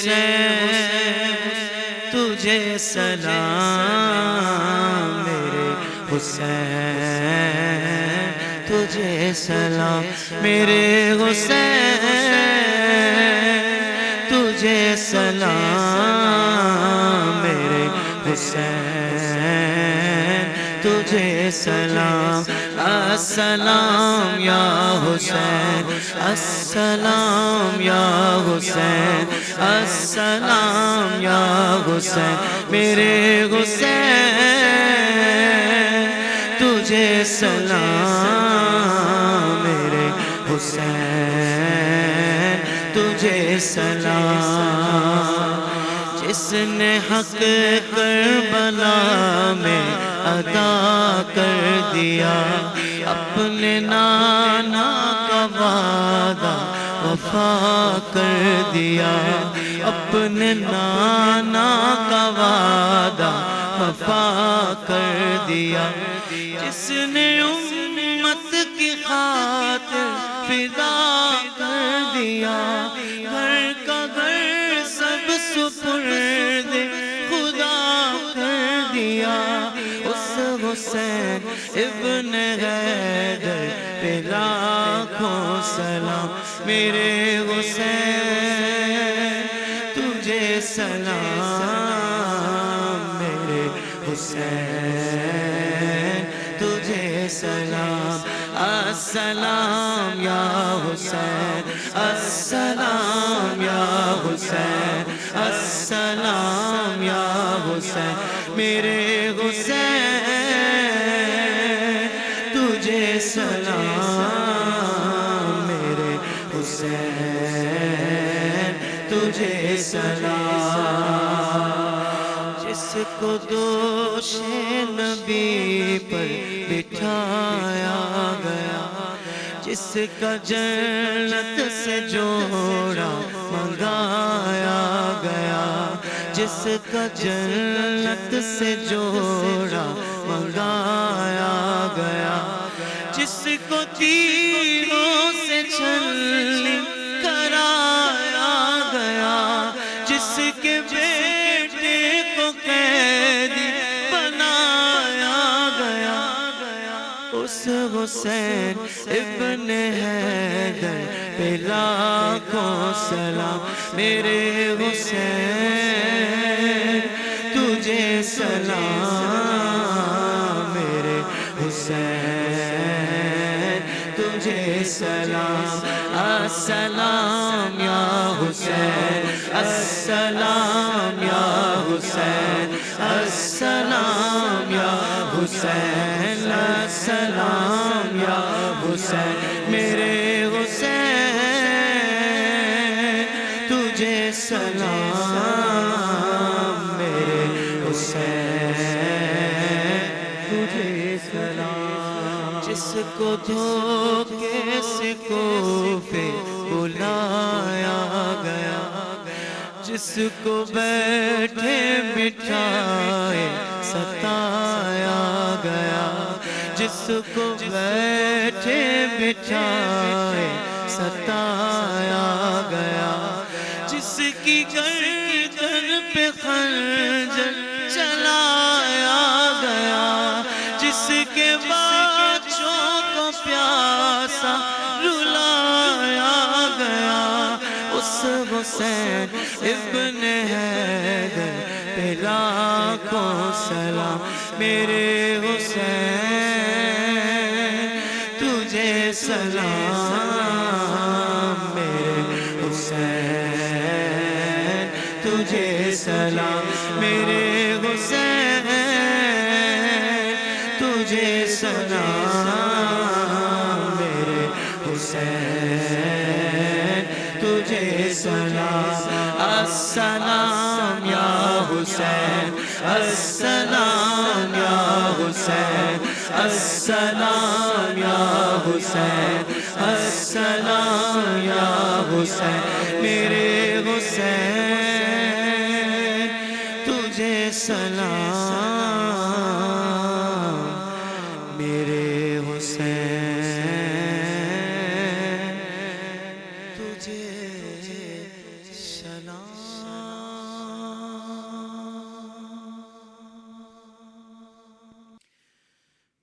حسین تجھے سلام، میرے حسین تجھے سلام، میرے حسین تجھے سلام، میرے حسین تجھے سلام۔ السلام یا حسین، السلام یا حسین، السلام یا حسین، میرے حسین تجھے سلام، میرے حسین تجھے سلام۔ جس نے حق کربلا میں ادا کر دیا، اپنے نانا کا وعدہ وفا کر دیا، اپنے نانا کا وعدہ وفا کر دیا۔ جس نے امت کی خاطر فدا کر دیا، گھر کا گھر سب سپرد خدا کر دیا، اس حسین ابن حیدر پہ لاکھوں سلام، میرے حسین تجھے سلام، میرے حسین تجھے سلام۔ السلام یا حسین، السلام یا حسین، السلام یا حسین، میرے حسین تجھے سلام، میرے حسین تجھے سلام۔ جس کو دوش نبی پر بٹھایا گیا، جس کا جنت سے جوڑا منگایا گیا، جس کا جنت سے جوڑا منگایا گیا، جس کو تیروں سے چھلنی کرایا گیا، جس کے بیٹے کو قیدی بنایا گیا، اس حسین ابن حیدر پہ لاکھوں سلام، میرے حسین تجھے سلام، میرے حسین تجھے سلام۔ السلام یا حسین، السلام یا حسین، السلام یا حسین، السلام یا حسین، میرے حسین تجھے سلام، میرے حسین تجھے سلام۔ جس کو دھوکے سے کوفے بلایا گیا، جس کو بیٹھے بٹھائے ستایا گیا، جس کو بیٹھے بٹھائے ستایا گیا، جس کی گردن پہ خنجر چلایا گیا، جس کے بچوں کو پیاسا رلایا گیا، اس حسین ابن حیدر پہ لاکھوں سلام، میرے حسین تجھے سلام، میرے حسین تجھے سلام، میرے حسین تجھے سلام، میرے حسین تجھے سلام۔ السلام یا حسین، السلام یا حسین، السلام یا حسین، السلام یا حسین، میرے حسین تجھے سلام، میرے حسین تجھے سلام.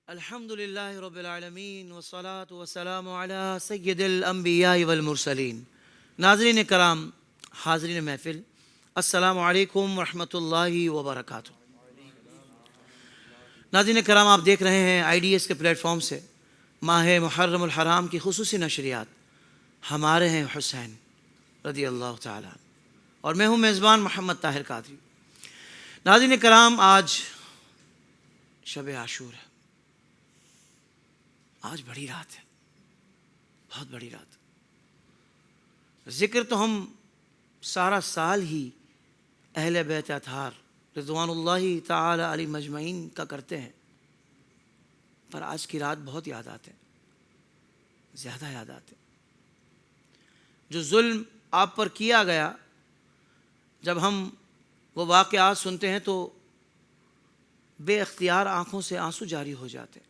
الحمد للہ رب العالمین والصلاة والسلام علی سید الانبیاء والمرسلین. ناظرین کرام، حاضرین محفل، السلام علیکم ورحمۃ اللہ وبرکاتہ. ناظرین کرام، آپ دیکھ رہے ہیں آئی ڈی ایس کے پلیٹ فارم سے ماہ محرم الحرام کی خصوصی نشریات. ہمارے ہیں حسین رضی اللہ تعالیٰ، اور میں ہوں میزبان محمد طاہر قادری. ناظرین کرام، آج شب عاشور ہے. آج بڑی رات ہے، بہت بڑی رات. ذکر تو ہم سارا سال ہی اہل بیت اطہار رضوان اللہ تعالی علی مجمعین کا کرتے ہیں، پر آج کی رات بہت یاد آتے ہیں، زیادہ یاد آتے ہیں. جو ظلم آپ پر کیا گیا، جب ہم وہ واقعات سنتے ہیں تو بے اختیار آنکھوں سے آنسو جاری ہو جاتے ہیں.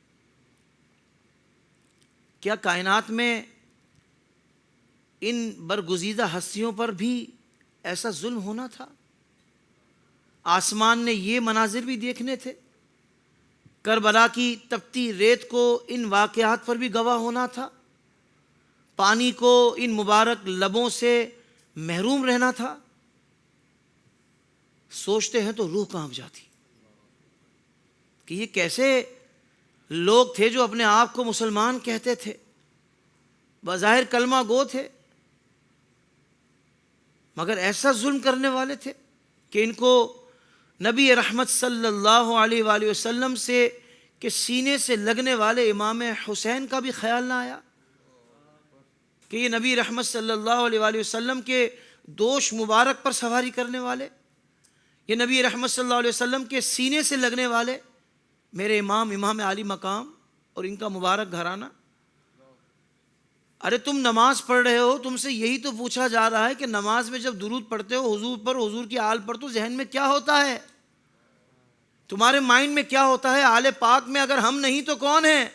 کیا کائنات میں ان برگزیدہ ہستیوں پر بھی ایسا ظلم ہونا تھا؟ آسمان نے یہ مناظر بھی دیکھنے تھے؟ کربلا کی تپتی ریت کو ان واقعات پر بھی گواہ ہونا تھا؟ پانی کو ان مبارک لبوں سے محروم رہنا تھا؟ سوچتے ہیں تو روح کانپ جاتی کہ یہ کیسے لوگ تھے جو اپنے آپ کو مسلمان کہتے تھے، بظاہر کلمہ گو تھے، مگر ایسا ظلم کرنے والے تھے کہ ان کو نبی رحمت صلی اللہ علیہ وآلہ وسلم سے کہ سینے سے لگنے والے امام حسین کا بھی خیال نہ آیا کہ یہ نبی رحمت صلی اللہ علیہ وآلہ وسلم کے دوش مبارک پر سواری کرنے والے، یہ نبی رحمت صلی اللہ علیہ وسلم کے سینے سے لگنے والے میرے امام عالی مقام اور ان کا مبارک گھرانہ. ارے تم نماز پڑھ رہے ہو، تم سے یہی تو پوچھا جا رہا ہے کہ نماز میں جب درود پڑھتے ہو حضور پر، حضور کی آل پر، تو ذہن میں کیا ہوتا ہے؟ تمہارے مائنڈ میں کیا ہوتا ہے؟ آل پاک میں اگر ہم نہیں تو کون ہیں؟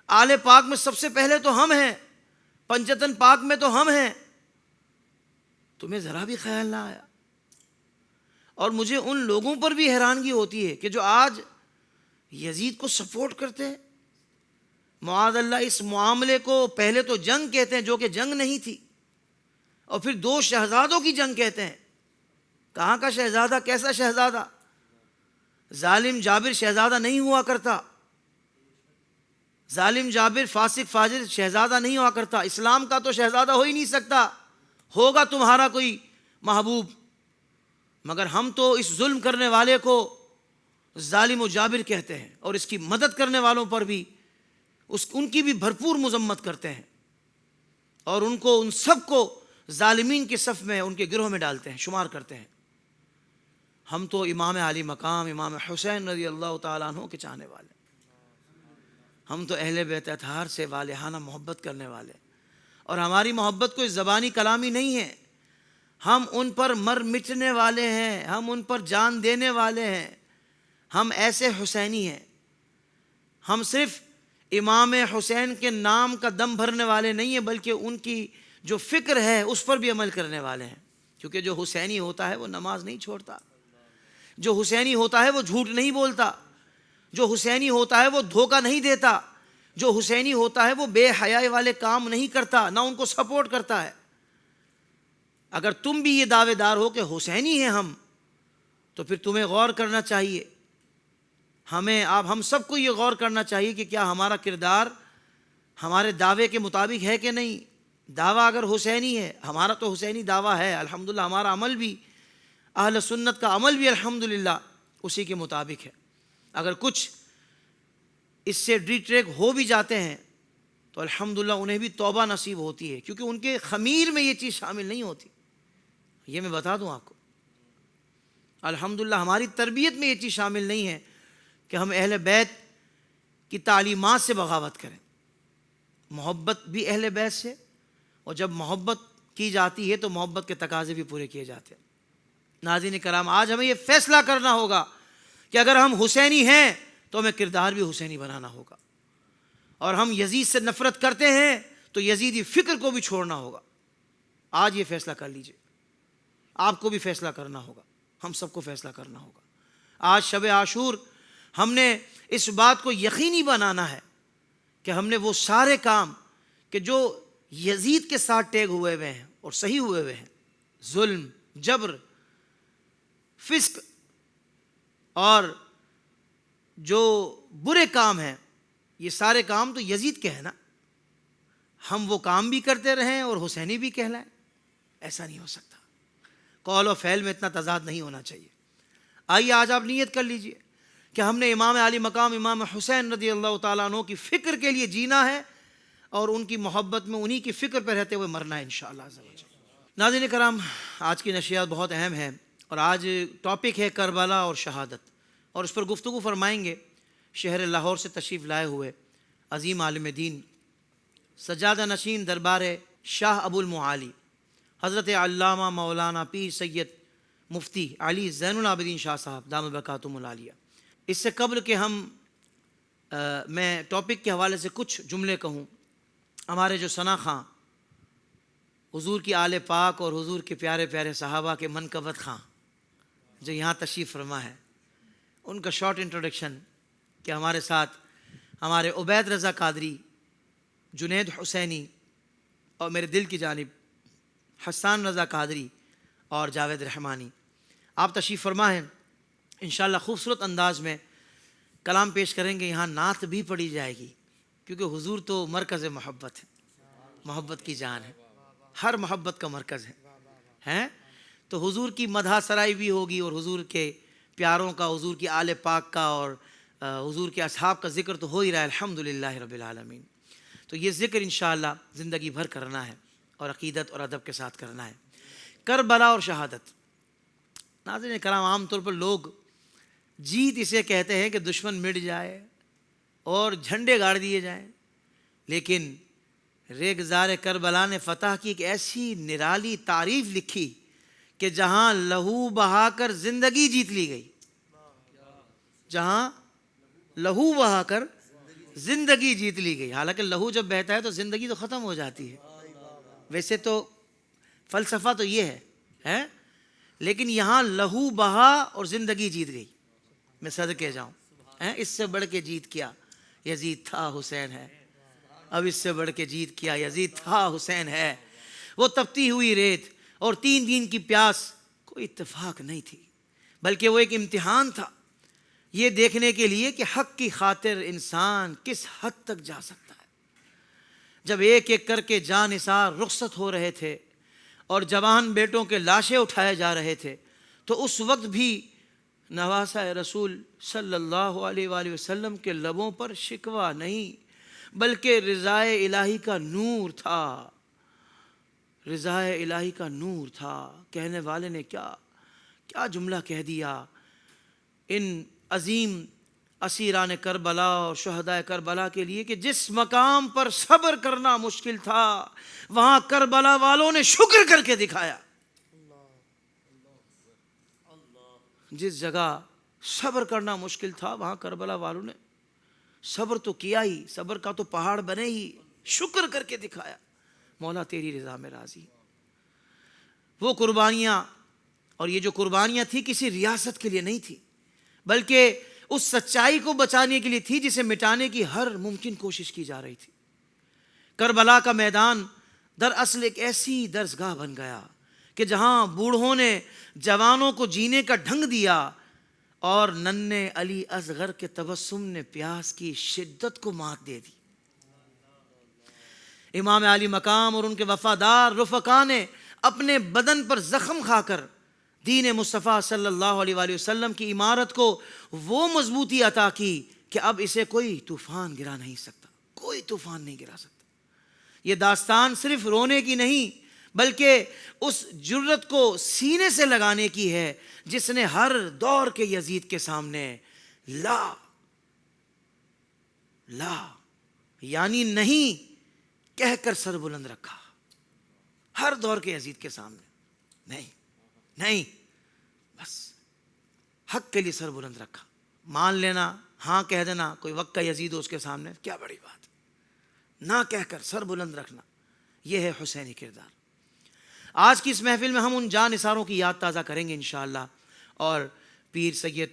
آل پاک میں سب سے پہلے تو ہم ہیں، پنجتن پاک میں تو ہم ہیں. تمہیں ذرا بھی خیال نہ آیا؟ اور مجھے ان لوگوں پر بھی حیرانگی ہوتی ہے کہ جو آج یزید کو سپورٹ کرتے ہیں. معاذ اللہ، اس معاملے کو پہلے تو جنگ کہتے ہیں جو کہ جنگ نہیں تھی، اور پھر دو شہزادوں کی جنگ کہتے ہیں. کہاں کا شہزادہ؟ کیسا شہزادہ؟ ظالم جابر شہزادہ نہیں ہوا کرتا، ظالم جابر فاسق فاجر شہزادہ نہیں ہوا کرتا. اسلام کا تو شہزادہ ہو ہی نہیں سکتا، ہوگا تمہارا کوئی محبوب. مگر ہم تو اس ظلم کرنے والے کو ظالم و جابر کہتے ہیں، اور اس کی مدد کرنے والوں پر بھی ان کی بھی بھرپور مذمت کرتے ہیں، اور ان سب کو ظالمین کے صف میں، ان کے گروہ میں ڈالتے ہیں، شمار کرتے ہیں. ہم تو امام علی مقام امام حسین رضی اللہ تعالیٰ عنہ کے چاہنے والے، ہم تو اہل بیت اطہار سے والہانہ محبت کرنے والے، اور ہماری محبت کوئی زبانی کلامی نہیں ہے. ہم ان پر مر مٹنے والے ہیں، ہم ان پر جان دینے والے ہیں. ہم ایسے حسینی ہیں. ہم صرف امام حسین کے نام کا دم بھرنے والے نہیں ہیں، بلکہ ان کی جو فکر ہے اس پر بھی عمل کرنے والے ہیں. کیونکہ جو حسینی ہوتا ہے وہ نماز نہیں چھوڑتا، جو حسینی ہوتا ہے وہ جھوٹ نہیں بولتا، جو حسینی ہوتا ہے وہ دھوکہ نہیں دیتا، جو حسینی ہوتا ہے وہ بے حیائی والے کام نہیں کرتا، نہ ان کو سپورٹ کرتا ہے. اگر تم بھی یہ دعوے دار ہو کہ حسینی ہیں ہم، تو پھر تمہیں غور کرنا چاہیے. ہم سب کو یہ غور کرنا چاہیے کہ کیا ہمارا کردار ہمارے دعوے کے مطابق ہے کہ نہیں. دعویٰ اگر حسینی ہے، ہمارا تو حسینی دعویٰ ہے الحمدللہ، ہمارا عمل بھی اہل سنت کا عمل بھی الحمدللہ اسی کے مطابق ہے. اگر کچھ اس سے ڈی ٹریک ہو بھی جاتے ہیں تو الحمدللہ انہیں بھی توبہ نصیب ہوتی ہے، کیونکہ ان کے خمیر میں یہ چیز شامل نہیں ہوتی. یہ میں بتا دوں آپ کو، الحمدللہ ہماری تربیت میں یہ چیز شامل نہیں ہے کہ ہم اہل بیت کی تعلیمات سے بغاوت کریں. محبت بھی اہل بیت سے، اور جب محبت کی جاتی ہے تو محبت کے تقاضے بھی پورے کیے جاتے ہیں. ناظرین کرام، آج ہمیں یہ فیصلہ کرنا ہوگا کہ اگر ہم حسینی ہیں تو ہمیں کردار بھی حسینی بنانا ہوگا، اور ہم یزید سے نفرت کرتے ہیں تو یزیدی فکر کو بھی چھوڑنا ہوگا. آج یہ فیصلہ کر لیجئے، آپ کو بھی فیصلہ کرنا ہوگا، ہم سب کو فیصلہ کرنا ہوگا۔ آج شب عاشور ہم نے اس بات کو یقینی بنانا ہے کہ ہم نے وہ سارے کام کہ جو یزید کے ساتھ ٹیگ ہوئے ہوئے ہیں اور صحیح ہوئے ہوئے ہیں، ظلم، جبر، فسق اور جو برے کام ہیں، یہ سارے کام تو یزید کے ہیں نا، ہم وہ کام بھی کرتے رہیں اور حسینی بھی کہلائیں؟ ایسا نہیں ہو سکتا۔ قول و فعل میں اتنا تضاد نہیں ہونا چاہیے۔ آئیے آج آپ نیت کر لیجئے کہ ہم نے امام علی مقام امام حسین رضی اللہ تعالیٰ عنہ کی فکر کے لیے جینا ہے اور ان کی محبت میں انہی کی فکر پہ رہتے ہوئے مرنا ہے انشاءاللہ عز و جل۔ ناظرین کرام، آج کی نشریات بہت اہم ہے اور آج ٹاپک ہے کربلا اور شہادت، اور اس پر گفتگو فرمائیں گے شہر لاہور سے تشریف لائے ہوئے عظیم عالم دین، سجادہ نشین دربار شاہ ابو المعالی حضرت علامہ مولانا پیر سید مفتی علی زین العابدین شاہ صاحب دامت برکاتہم العالیہ۔ اس سے قبل کہ میں ٹاپک کے حوالے سے کچھ جملے کہوں، ہمارے جو ثنا خاں حضور کی آل پاک اور حضور کے پیارے پیارے صحابہ کے منقبت خاں جو یہاں تشریف فرما ہے، ان کا شارٹ انٹروڈکشن کہ ہمارے ساتھ ہمارے عبید رضا قادری، جنید حسینی اور میرے دل کی جانب حسان رضا قادری اور جاوید رحمانی، آپ تشریف فرما ہیں۔ انشاءاللہ خوبصورت انداز میں کلام پیش کریں گے، یہاں نعت بھی پڑھی جائے گی کیونکہ حضور تو مرکز محبت ہے، محبت کی جان ہے، ہر محبت کا مرکز ہے، تو حضور کی مدح سرائی بھی ہوگی اور حضور کے پیاروں کا، حضور کی آل پاک کا اور حضور کے اصحاب کا ذکر تو ہو ہی رہا ہے، الحمدللہ رب العالمین۔ تو یہ ذکر انشاءاللہ زندگی بھر کرنا ہے اور عقیدت اور ادب کے ساتھ کرنا ہے۔ کربلا اور شہادت، ناظرین کرام، عام طور پر لوگ جیت اسے کہتے ہیں کہ دشمن مٹ جائے اور جھنڈے گاڑ دیے جائیں، لیکن ریگزار کربلا نے فتح کی ایک ایسی نرالی تعریف لکھی کہ جہاں لہو بہا کر زندگی جیت لی گئی، جہاں لہو بہا کر زندگی جیت لی گئی۔ حالانکہ لہو جب بہتا ہے تو زندگی تو ختم ہو جاتی ہے، ویسے تو فلسفہ تو یہ ہے، لیکن یہاں لہو بہا اور زندگی جیت گئی۔ میں صدقے جاؤں، اس سے بڑھ کے جیت کیا یزید تھا حسین ہے، اب اس سے بڑھ کے جیت کیا یزید تھا حسین ہے۔ وہ تپتی ہوئی ریت اور 3 دن کی پیاس کوئی اتفاق نہیں تھی، بلکہ وہ ایک امتحان تھا، یہ دیکھنے کے لیے کہ حق کی خاطر انسان کس حد تک جا سکتا ہے۔ جب ایک ایک کر کے جاں نثار رخصت ہو رہے تھے اور جوان بیٹوں کے لاشیں اٹھائے جا رہے تھے، تو اس وقت بھی نواسہ رسول صلی اللہ علیہ وآلہ وسلم کے لبوں پر شکوہ نہیں بلکہ رضائے الہی کا نور تھا، رضائے الہی کا نور تھا۔ کہنے والے نے کیا جملہ کہہ دیا ان عظیم اسیران کربلا اور شہداء کربلا کے لیے کہ جس مقام پر صبر کرنا مشکل تھا وہاں کربلا والوں نے شکر کر کے دکھایا، جس جگہ صبر کرنا مشکل تھا وہاں کربلا والوں نے صبر تو کیا ہی، صبر کا تو پہاڑ بنے ہی، شکر کر کے دکھایا۔ مولا تیری رضا میں راضی۔ وہ قربانیاں، اور یہ جو قربانیاں تھی کسی ریاست کے لیے نہیں تھی بلکہ اس سچائی کو بچانے کے لیے تھی جسے مٹانے کی ہر ممکن کوشش کی جا رہی تھی۔ کربلا کا میدان دراصل ایک ایسی درسگاہ بن گیا کہ جہاں بوڑھوں نے جوانوں کو جینے کا ڈھنگ دیا اور ننھے علی اصغر کے تبسم نے پیاس کی شدت کو مات دے دی۔ امام علی مقام اور ان کے وفادار رفقا نے اپنے بدن پر زخم کھا کر دین مصطفیٰ صلی اللہ علیہ وآلہ وسلم کی عمارت کو وہ مضبوطی عطا کی کہ اب اسے کوئی طوفان گرا نہیں سکتا، کوئی طوفان نہیں گرا سکتا۔ یہ داستان صرف رونے کی نہیں بلکہ اس جرت کو سینے سے لگانے کی ہے جس نے ہر دور کے یزید کے سامنے لا یعنی نہیں کہہ کر سر بلند رکھا۔ ہر دور کے یزید کے سامنے نہیں، بس حق کے لیے سر بلند رکھا، مان لینا، ہاں کہہ دینا، کوئی وقت کا یزید ہو اس کے سامنے کیا بڑی بات، نہ کہہ کر سر بلند رکھنا، یہ ہے حسینی کردار۔ آج کی اس محفل میں ہم ان جاں نثاروں کی یاد تازہ کریں گے انشاءاللہ، اور پیر سید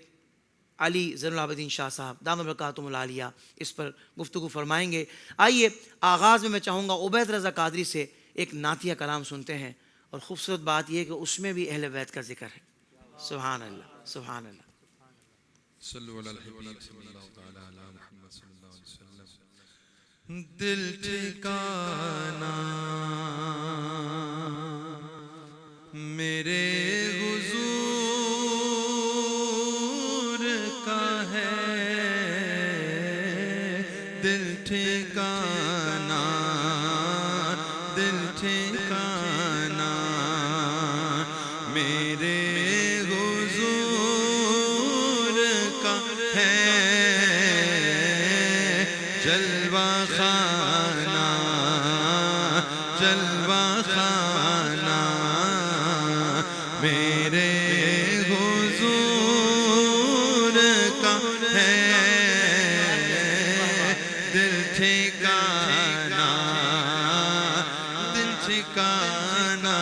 علی زین العابدین شاہ صاحب دامت برکاتہم العالیہ اس پر گفتگو فرمائیں گے۔ آئیے آغاز میں چاہوں گا عبید رضا قادری سے ایک نعتیہ کلام سنتے ہیں، اور خوبصورت بات یہ کہ اس میں بھی اہل بیت کا ذکر ہے۔ سبحان اللہ، سبحان اللہ۔ صلو علی الحبیب صلی اللہ تعالی علی محمد صلی اللہ علیہ وسلم۔ دل ٹھکانا میرے حضور کا ہے، دل ٹھکانا، دل ٹھکانا میرے جلوہ خانہ، جلوہ خانہ میرے حضور کا ہے، دل ٹھکانا، دل ٹھکانا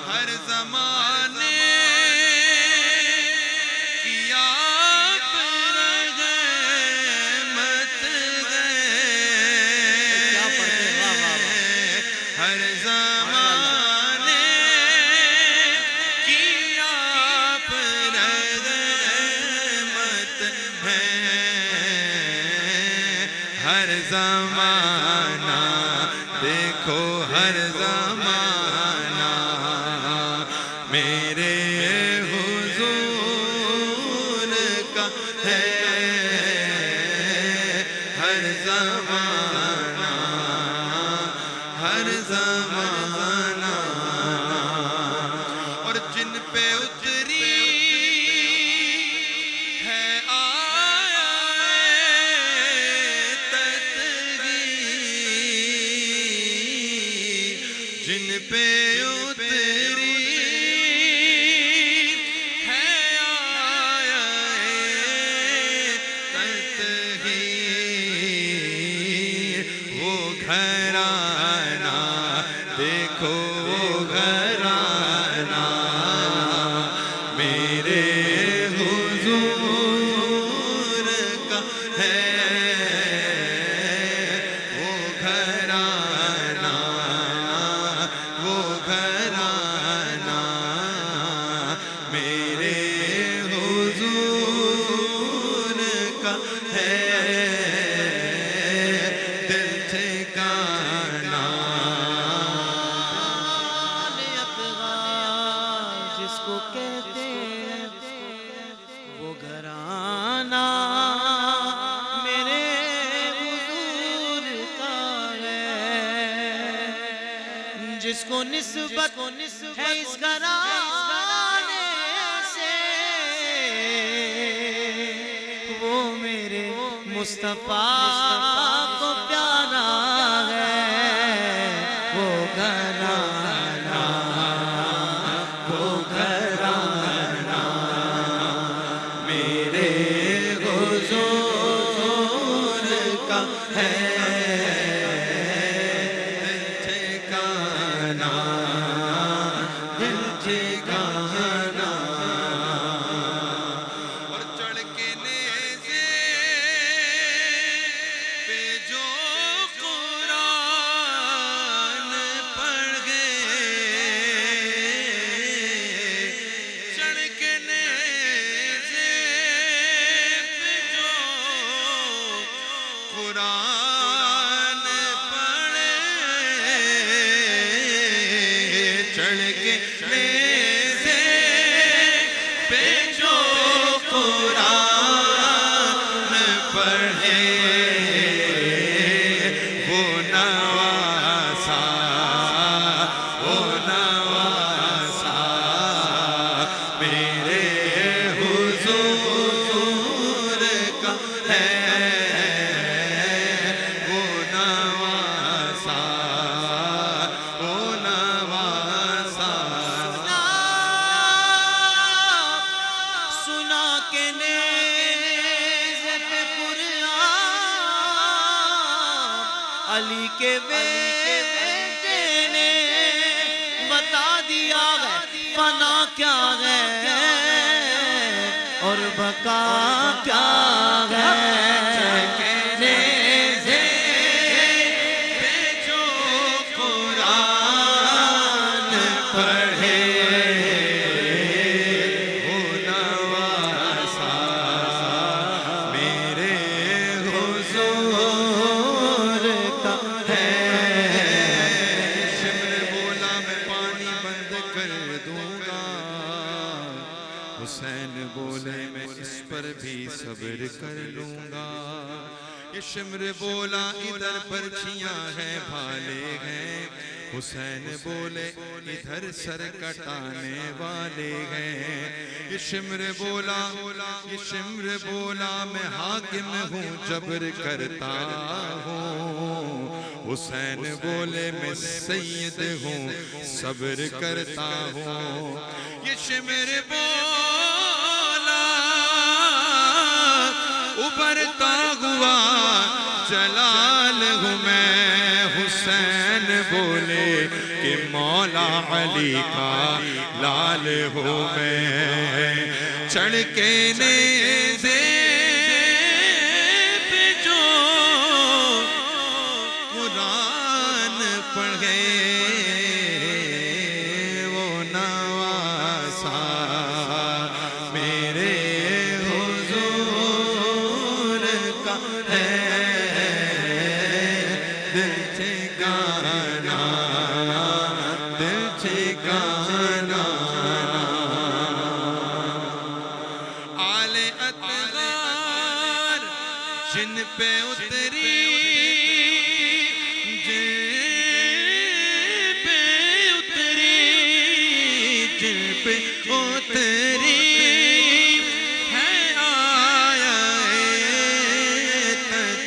ہر زمانے ہر زمانے کی آپ رحمت ہے، ہر زمانہ دیکھو، ہر زمانہ میرے حضور کا ہے، ہر زمانہ، ہر زمانہ، اور جن پہ اتری ہے آیت تطہیر، جن پہ اتری ہے آیت تطہیر، وہ گھرانہ دیکھو، وہ گھرانہ میرے حضور کا ہے، وہ گھرانہ، وہ گھرانہ میرے حضور کا ہے، دل ٹھکانا جس کو کہتے ہیں وہ گھرانہ میرے حضور کا ہے، جس کو نسبت ہے اس گھرانے سے وہ میرے مصطفیٰ کو پیارا ہے، وہ گھرانہ، وہ گھرانہ میرے حضور کا ہے، دل ٹھکانا، دل ٹھکانا، اور چڑھ کے نیزے پہ جو قرآن پڑھ گئے، چڑھ کے نیزے پہ جو قرآن پڑھے، چڑھ کے نیزے پہ جو قرآن پڑھے، وہ نواسا، وہ نواسا میرے حضور کا ہے، وہ نواسا، وہ نواسا سنا کے نیزے پہ قرآن علی کے بیٹے نے فانا کیا ہے اور بقا کیا ہے، نیزے پہ جو قرآن پڑھے وہ نواسا میرے حضور کا ہے۔ شمر بولا میں پانی بند کر دوں گا، حسین بولے میں اس پر بھی صبر کر لوں گا۔ یہ شمر بولا ادھر پرچیاں ہیں بھالے ہیں، حسین بولے ادھر سر کٹانے والے ہیں۔ یہ شمر بولا میں حاکم ہوں جبر کرتا ہوں، حسین بولے میں سید ہوں صبر کرتا ہوں۔ یہ شمر بولا ابھرتا ہوا جلال ہوں میں، حسین بولے کہ مولا علی کا لال ہوں میں۔ چڑھ کے نیزے پہ جو قرآن پڑھے وہ نواسا میرے حضور کا ہے۔ دل ٹھکانا، دل ٹھکانا، آل اطہار جن پہ اتری، جن پہ اتری، جن پہ اتری ہے آیا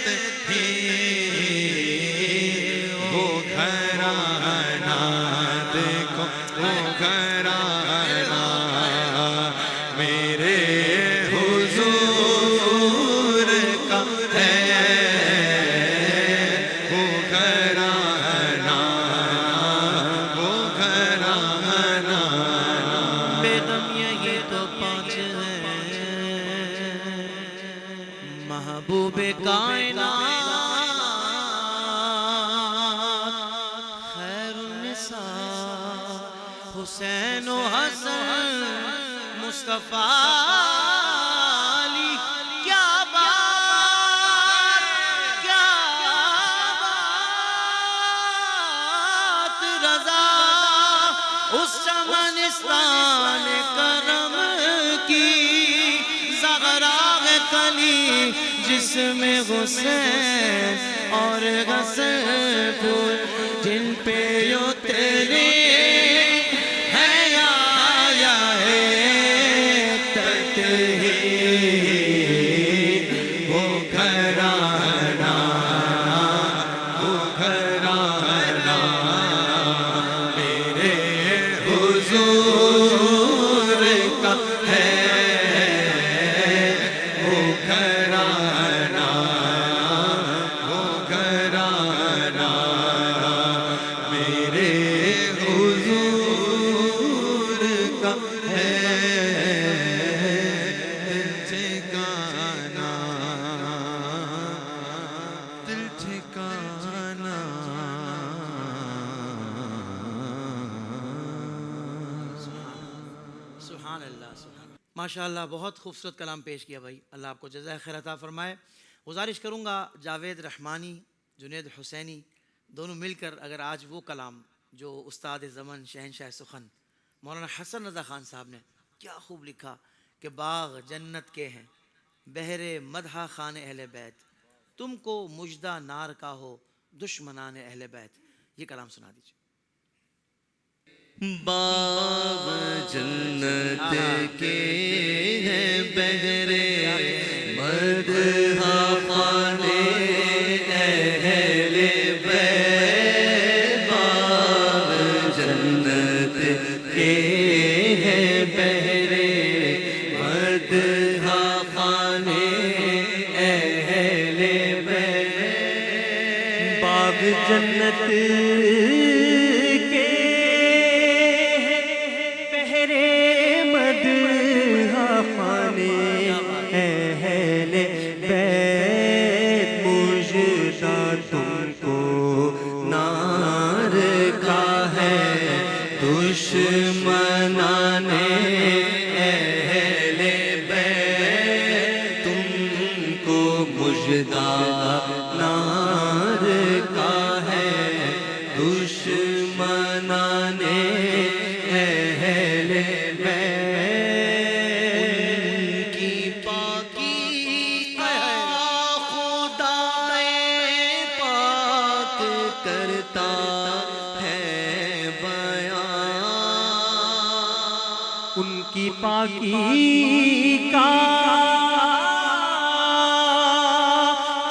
تطہیر، وہ گھرانہ دیکھو، وہ گھرانہ میرے حضور کا ہے، وہ گھرانہ، وہ گھرانہ۔ بے دم یہی تو پانچ ہیں محبوب کائنات، خیر النساء حسین و حسن مصطفیٰ علی۔ کیا بات، کیا بات رضا اس چمنستان کرم کی، زغراغ کلی جس میں حسین اور غسل پھول جن پہ اترے ہے آیا ہے تطہیر، وہ گھرانہ، وہ گھرانہ میرے حضور کا ہے، وہ گھرانہ، وہ گھرانہ میرے حضور کا ہے۔ دل ٹھکانا، دل ٹھکانا، سبحان اللہ، سبحان اللہ، ماشاءاللہ بہت خوبصورت کلام پیش کیا بھائی، اللہ آپ کو جزائے خیر عطا فرمائے۔ گزارش کروں گا جاوید رحمانی، جنید حسینی دونوں مل کر اگر آج وہ کلام جو استاد زمن شہنشاہ سخن مولانا حسن رضا خان صاحب نے کیا خوب لکھا کہ باغ جنت کے ہیں بہر مدح خان اہل بیت، تم کو مجدہ نار کا ہو دشمنان اہل بیت، یہ کلام سنا دیجیے۔ باغ جنت کے ہیں بہر مدح خان اہل بیت، باغ جنت کے ہیں بہر مدح خان اہل بیت، باغ جنت کے بہر ہے دشمنان اہل بیت تم کو مژدہ نار کا ہے دشمنان اہل بیت کی پاکی خدائے پاک کرتا ہے بیان ان کی پاکی کا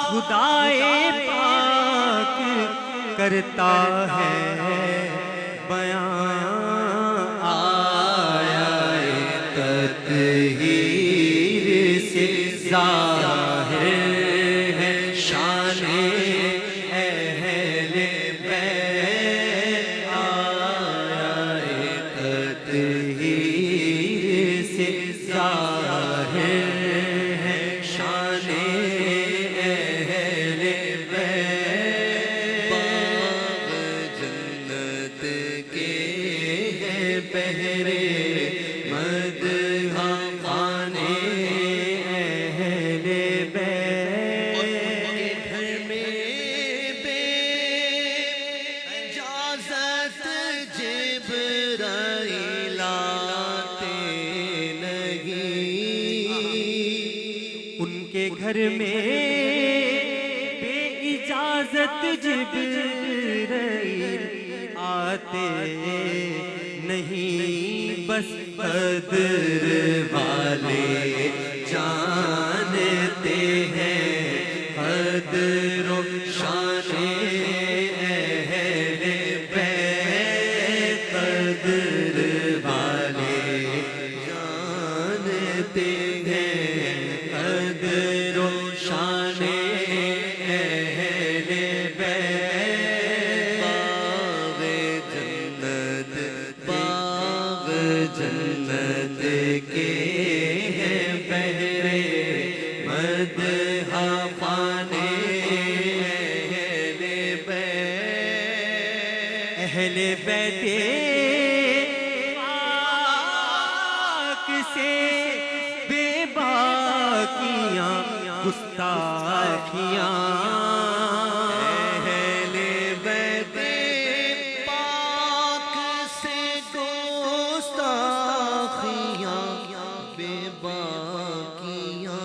خدائے پاک کرتا ہے بیان آیا تطہیر سے ظاہر ہے شان اہل بیت آیا تطہیر سے ظاہر ہے شان اہل بیت باغ جنت کے ہیں پہرے مدح خانے اہل بیت گھر میں بے اجازت جبرائیل آتے نہیں ان کے گھر میں بے اجازت جبرائیل آتے نہیں بس قدر والے جانتے ہیں قدر و شان اہل بیت قدر والے جانتے ہیں قدر و شان اہل بیت باغ جنت کے ہیں بہرے مدح خانے اہل بیت اہل بیت پاک سے بے باکیاں گستاخیاں اہل بیت پاک سے گستاخیاں بے باکیاں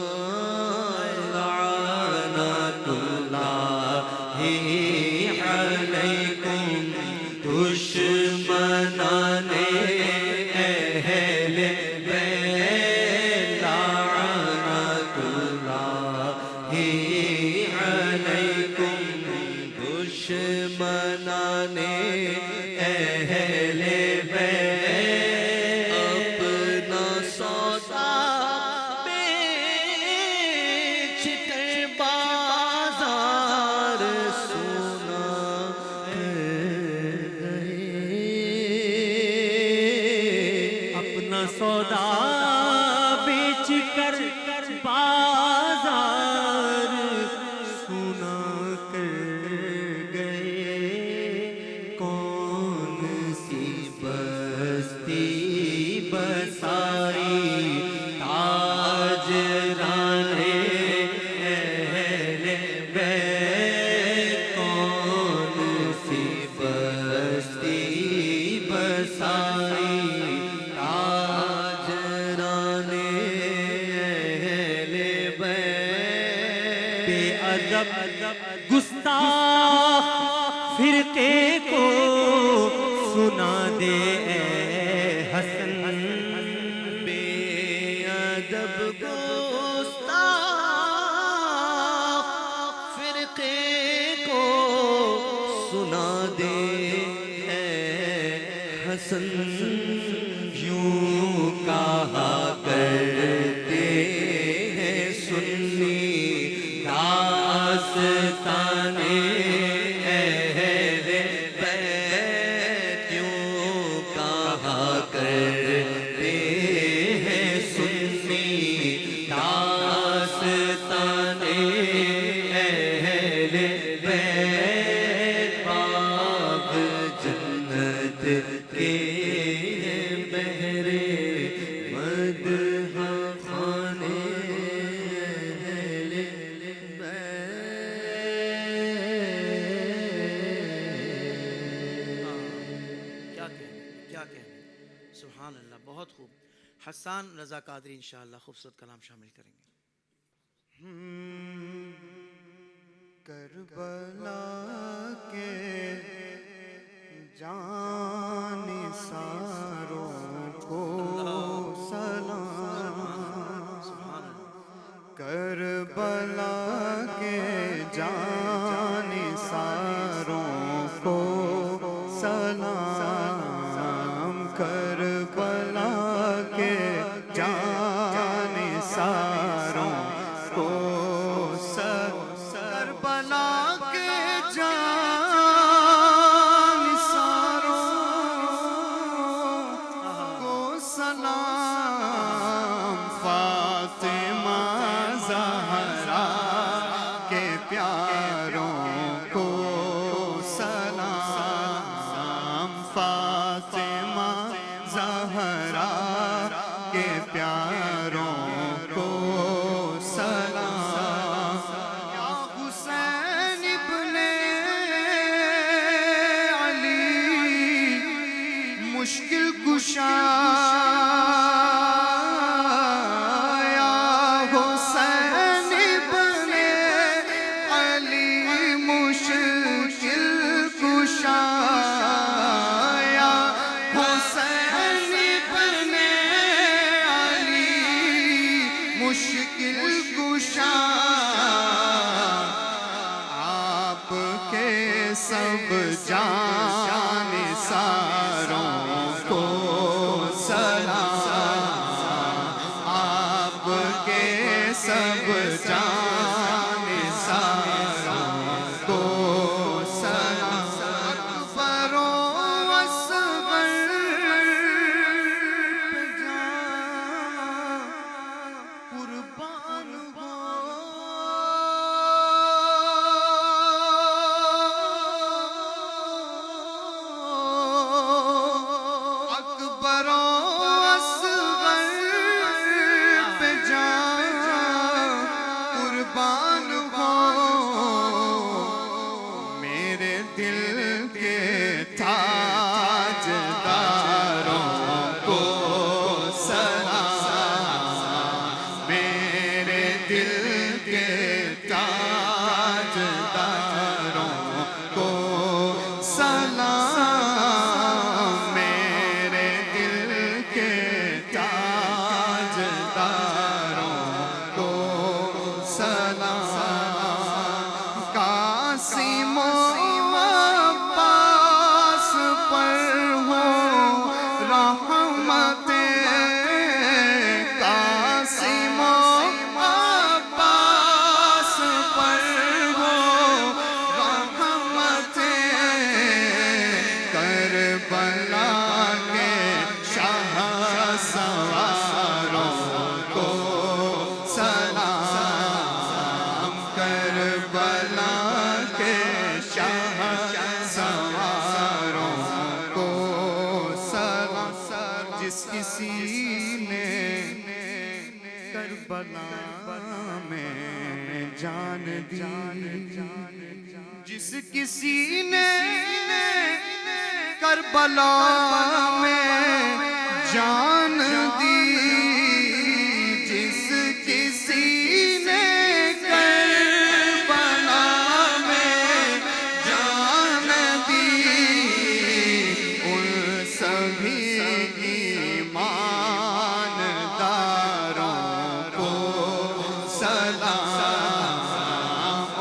لعنت اللہ علیکم دشمنان اہل بیت لعنت اللہ علیکم دشمنان اہل بیت اپنا سودا بیچ کر بازار سونا اپنا سودا بیچ کر بازار سونا کر گئے کون سی بستی بسائی تاجران اہل بیت کون سی بستی بسائی تاجران اہل بیت بے ادب گستاخ فرقے کو سنا دے اے حسن بے ادب گستاخ فرقے کو سنا دے اے حسن یوں کہا کرتے ہیں سنی داستان اہل بیت یوں کہا کرتے ہیں سنی داستان اہل بیت باغ جنت کے بہرے مدح خانے کیا کہنے سبحان اللہ، بہت خوب. حسان رضا قادری انشاءاللہ خوبصورت کلام شامل کریں گے. کربلا کے جانثاروں کو سلام، کربلا کے جانثاروں کو سلام، کربلا کے جانثاروں کو کربلا کے جانثاروں کو سلام، فاطمہ زہرا کے پیاروں کو سلام، فاطمہ زہرا کے پیاروں کو سلام، یا حسین ابن علی مشکل کشا، یا حسین ابن علی مشکل کشا، یا حسین ابن علی مشکل کشا، آپ کے سب جانثاروں کو سلام، آپ کے سب جانثاروں کو سلام، اکبر و اصغر پہ جان قربان ہو، اکبر و اصغر پہ جان قربان ہو، میرے دل کے تاجداروں کو سلام، میرے دل کے تاجداروں کو سلام، میرے دل کے تاجداروں کو سلام، قاسم و عباس پر ہو رحمتیں، قاسم و عباس پر ہو رحمتیں، کربلا کے شاہ سواروں کو سلام، کربلا کے شاہ سواروں کو سلام، جس کسی نے کربلا میں جان دی، جس کسی نے کربلا میں جان دی، جس کسی نے کربلا میں جان دی، ان سبھی ایمانداروں کو سلام،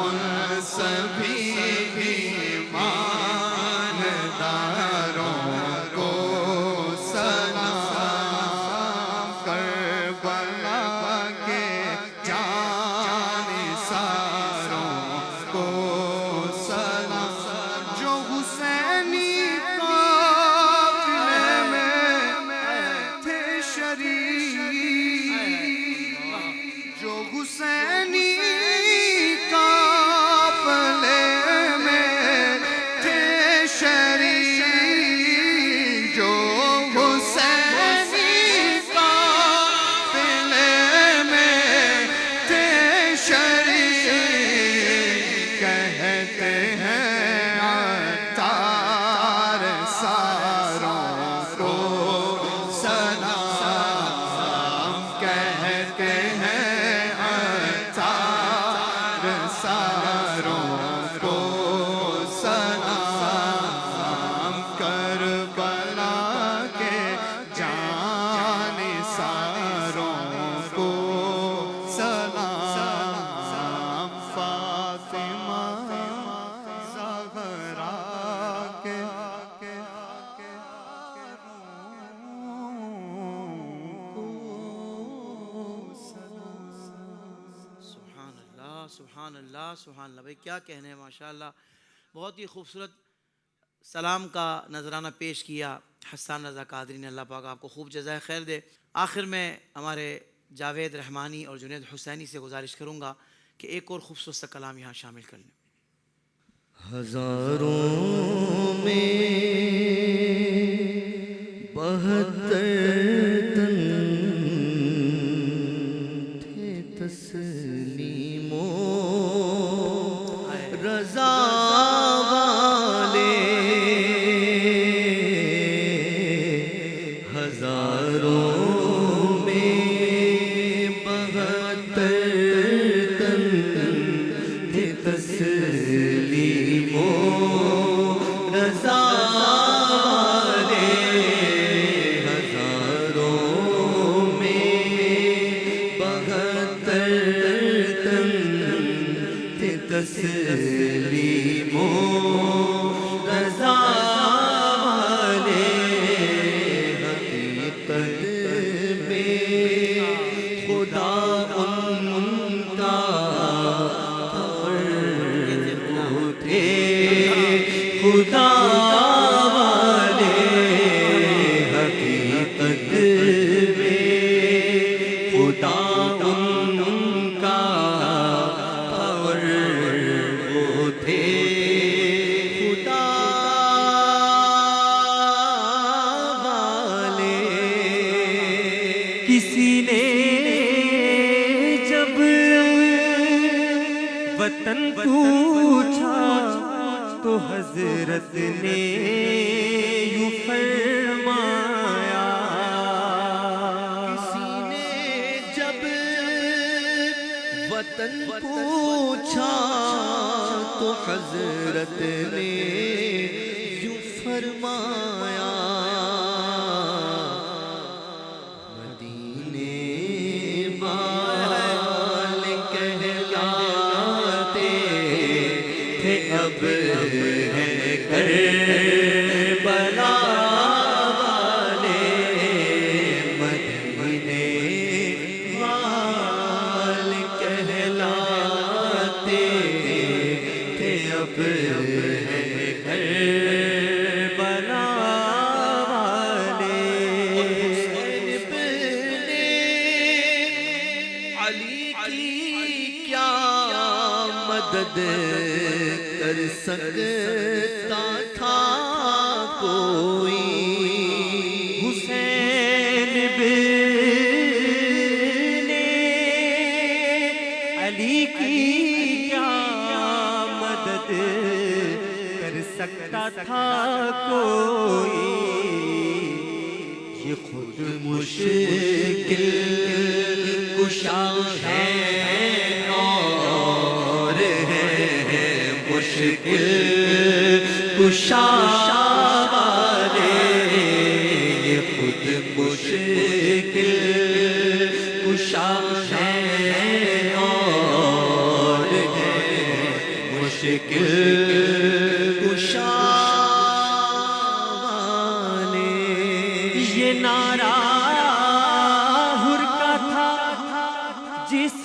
ان سبھی ایمانداروں کو سلام، کربلا کے جانثاروں کو سلام، جو حسینی قافلے میں سبحان اللہ سبحان اللہ. بھائی کیا کہنے ہیں، ماشاء اللہ بہت ہی خوبصورت سلام کا نذرانہ پیش کیا حسان رضا قادری نے. اللہ پاک آپ کو خوب جزائے خیر دے. آخر میں ہمارے جاوید رحمانی اور جنید حسینی سے گزارش کروں گا کہ ایک اور خوبصورت سا کلام یہاں شامل کر لیں. ہزاروں میں 72 تن تھے تسلیم و رضا والے، ہزاروں میں 72 تن تھے تسلیم و رضا والے، ہزاروں میں 72 تن تھے تسلیم و رضا والے. حقیقت میں خدا ان کا تھے خدا والے، حقیقت میں خدا ان کا اور وہ تھے خدا والے. کسی نے جب وطن پوچھا تو حضرت نے یوں فرمایا، کسی نے جب وطن پوچھا تو حضرت نے یوں فرمایا، مدینے والے کہلاتے تھے اب ہے کربلا والے، مدینے والے کہلاتے تھے اب ہے کربلا والے. حسین ابن علی کی کیا مدد کر سکتا تھا کوئی، حسین بن علی کی کیا مدد کر سکتا تھا کوئی، یہ خود مشکل کشا ہے اور ہے مشکل کشا والے، یہ خود مشکل کشا ہے اور ہے مشکل کشا والے. یہ نعرہ حر کا تھا جس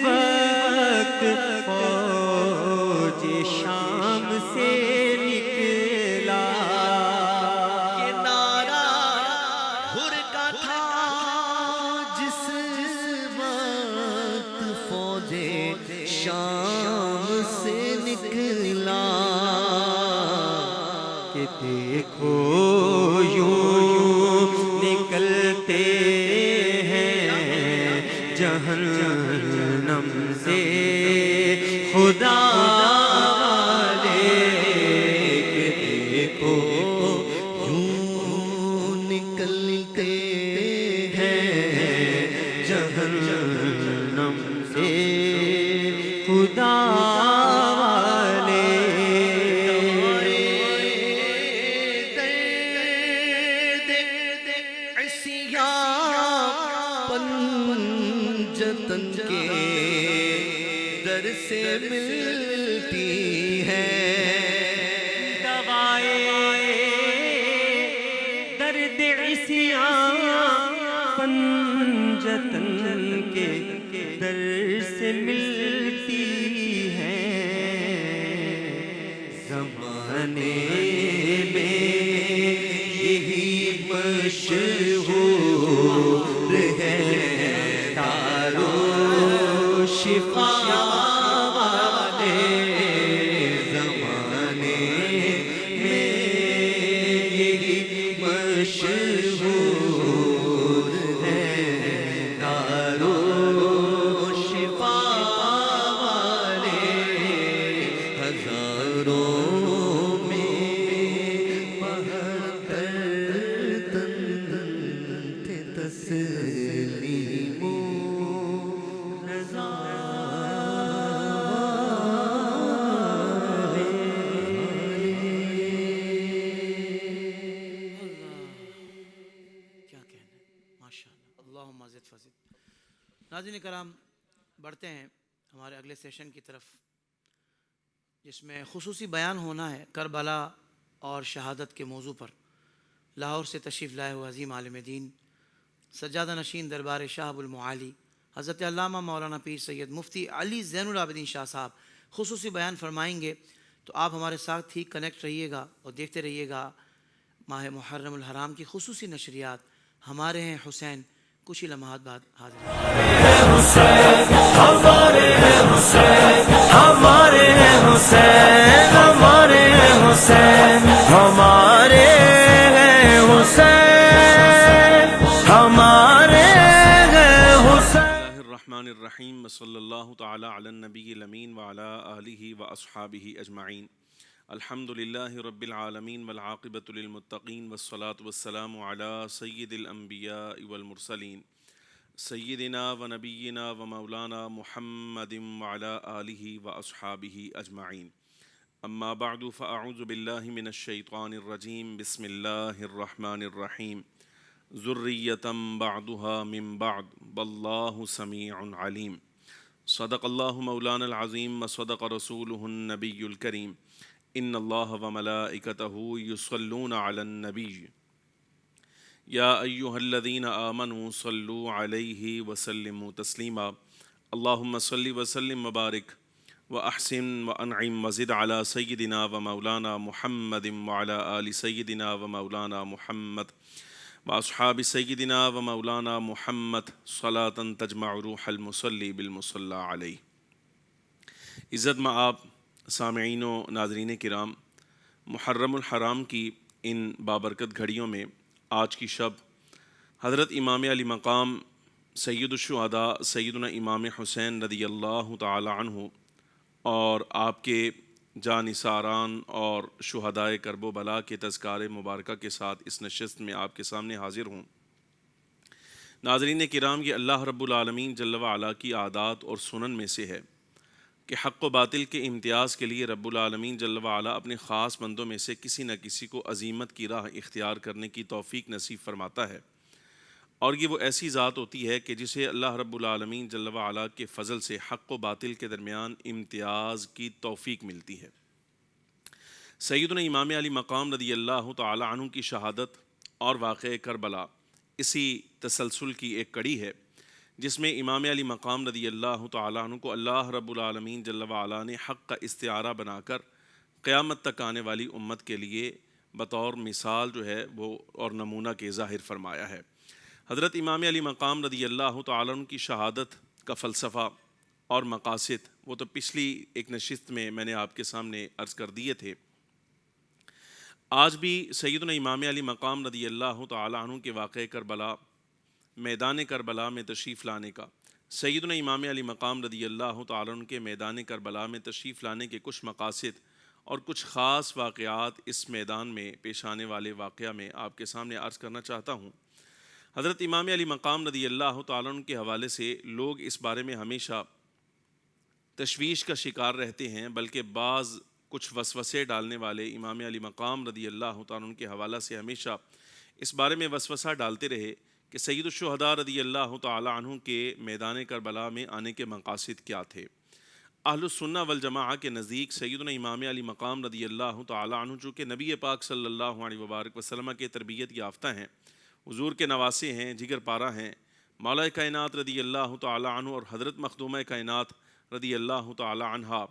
وقت فوج شام سے نکلا، یہ نعرہ حر کا تھا جس وقت فوج شام سے نکلا، کہ دیکھو یوں نکلتے ہیں جہنم سے خدا والے، کہ دیکھو یوں نکلتے ہیں جہنم سے خدا والے. پنجتن کے در سے ملتی ہے، دوائے درد عصیان پنجتن کے در سے ملتی میں یہی مشہور ہے دارو شفا والے زمانے میں یہی مشہور ہے دارو شفا والے ہزاروں تسلیم و رضا کیا کہنا ہے، ماشاء اللہ، اللہم زد فزد۔ ناظرین کرام، بڑھتے ہیں ہمارے اگلے سیشن کی طرف، جس میں خصوصی بیان ہونا ہے کربلا اور شہادت کے موضوع پر۔ لاہور سے تشریف لائے ہوئے عظیم عالم دین، سجادہ نشین دربار شاہ ابو المعالی حضرت علامہ مولانا پیر سید مفتی علی زین العابدین شاہ صاحب خصوصی بیان فرمائیں گے، تو آپ ہمارے ساتھ ہی کنیکٹ رہیے گا اور دیکھتے رہیے گا ماہ محرم الحرام کی خصوصی نشریات۔ ہمارے ہیں حسین، کچھ ہی لمحات بعد حاضر ہیں۔ ہمارے ہیں حسین، ہمارے ہیں حسین، ہمارے ہیں حسین، ہمارے ہیں حسین، ہمارے ہیں حسین۔ الرحمن الرحیم صلی اللہ تعالی علی النبی الامین وعلی آلہ واصحابہ اجمعین۔ الحمد للہ رب العالمین والعاقبۃ للمتقین والصلاة والسلام علی سید الانبیاء والمرسلین سیدنا و نبینا و مولانا محمد وعلی آلہ واصحابہ اجمعین۔ اما بعد فاعوذ باللہ من الشیطان الرجیم، بسم اللہ الرحمن الرحیم۔ ذریۃ بعضها من بعض واللہ سمیع علیم۔ صدق اللہ مولانا العظیم وصدق رسولہ النبی الکریم۔ ان اللہ وملائکتہ یصلون علی النبی یا ایہا الذین آمنوا صلوا علیہ وسلموا تسلیما۔ اللہم صل وسلم وبارک واحسن وانعم وزد علی سیدنا و مولانا محمد وعلی آل سیدنا و مولانا محمد واصحاب سیدنا و مولانا محمد صلاۃ تجمع روح المصلی بالمصلی علیہ۔ عزت مآب سامعین و ناظرین کرام، محرم الحرام کی ان بابرکت گھڑیوں میں آج کی شب حضرت امام علی مقام سید الشہداء سیدنا امام حسین رضی اللہ تعالی عنہ اور آپ کے جانثاران اور شہدائے کرب و بلا کے تذکار مبارکہ کے ساتھ اس نشست میں آپ کے سامنے حاضر ہوں۔ ناظرین کرام، یہ اللہ رب العالمین جل وعلا کی عادات اور سنن میں سے ہے کہ حق و باطل کے امتیاز کے لیے رب العالمین جل وعلا اپنے خاص بندوں میں سے کسی نہ کسی کو عظیمت کی راہ اختیار کرنے کی توفیق نصیب فرماتا ہے، اور یہ وہ ایسی ذات ہوتی ہے کہ جسے اللہ رب العالمین جل وعلا کے فضل سے حق و باطل کے درمیان امتیاز کی توفیق ملتی ہے۔ سیدنا امام علی مقام رضی اللہ تعالی عنہ کی شہادت اور واقعہ کربلا اسی تسلسل کی ایک کڑی ہے، جس میں امام علی مقام رضی اللہ تعالی عنہ کو اللہ رب العالمین جل وعلا نے حق کا استعارہ بنا کر قیامت تک آنے والی امت کے لیے بطور مثال جو ہے وہ اور نمونہ کے ظاہر فرمایا ہے۔ حضرت امام علی مقام رضی اللہ تعالی عنہ کی شہادت کا فلسفہ اور مقاصد وہ تو پچھلی ایک نشست میں نے آپ کے سامنے عرض کر دیے تھے۔ آج بھی سیدنا امام علی مقام رضی اللہ تعالی عنہ کے واقعہ کربلا، میدان کربلا میں تشریف لانے کا، سیدنا امام علی مقام رضی اللہ تعالی عنہ کے میدان کربلا میں تشریف لانے کے کچھ مقاصد اور کچھ خاص واقعات اس میدان میں پیش آنے والے واقعہ میں آپ کے سامنے عرض کرنا چاہتا ہوں۔ حضرت امام علی مقام رضی اللہ تعالیٰ عنہ کے حوالے سے لوگ اس بارے میں ہمیشہ تشویش کا شکار رہتے ہیں، بلکہ بعض کچھ وسوسے ڈالنے والے امام علی مقام رضی اللہ تعالیٰ عنہ کے حوالہ سے ہمیشہ اس بارے میں وسوسہ ڈالتے رہے کہ سید الشہداء رضی اللہ تعالیٰ عنہ کے میدان کربلا میں آنے کے مقاصد کیا تھے۔ اہل السنہ والجماعہ کے نزدیک سیدنا امام علی مقام رضی اللہ تعالیٰ عنہ چونکہ نبی پاک صلی اللہ علیہ وبارک وسلم کے تربیت یافتہ ہیں، حضور کے نواسے ہیں، جگر پارہ ہیں، مولا کائنات رضی اللہ تعالیٰ عنہ اور حضرت مخدومہ کائنات رضی اللہ تعالیٰ عنہا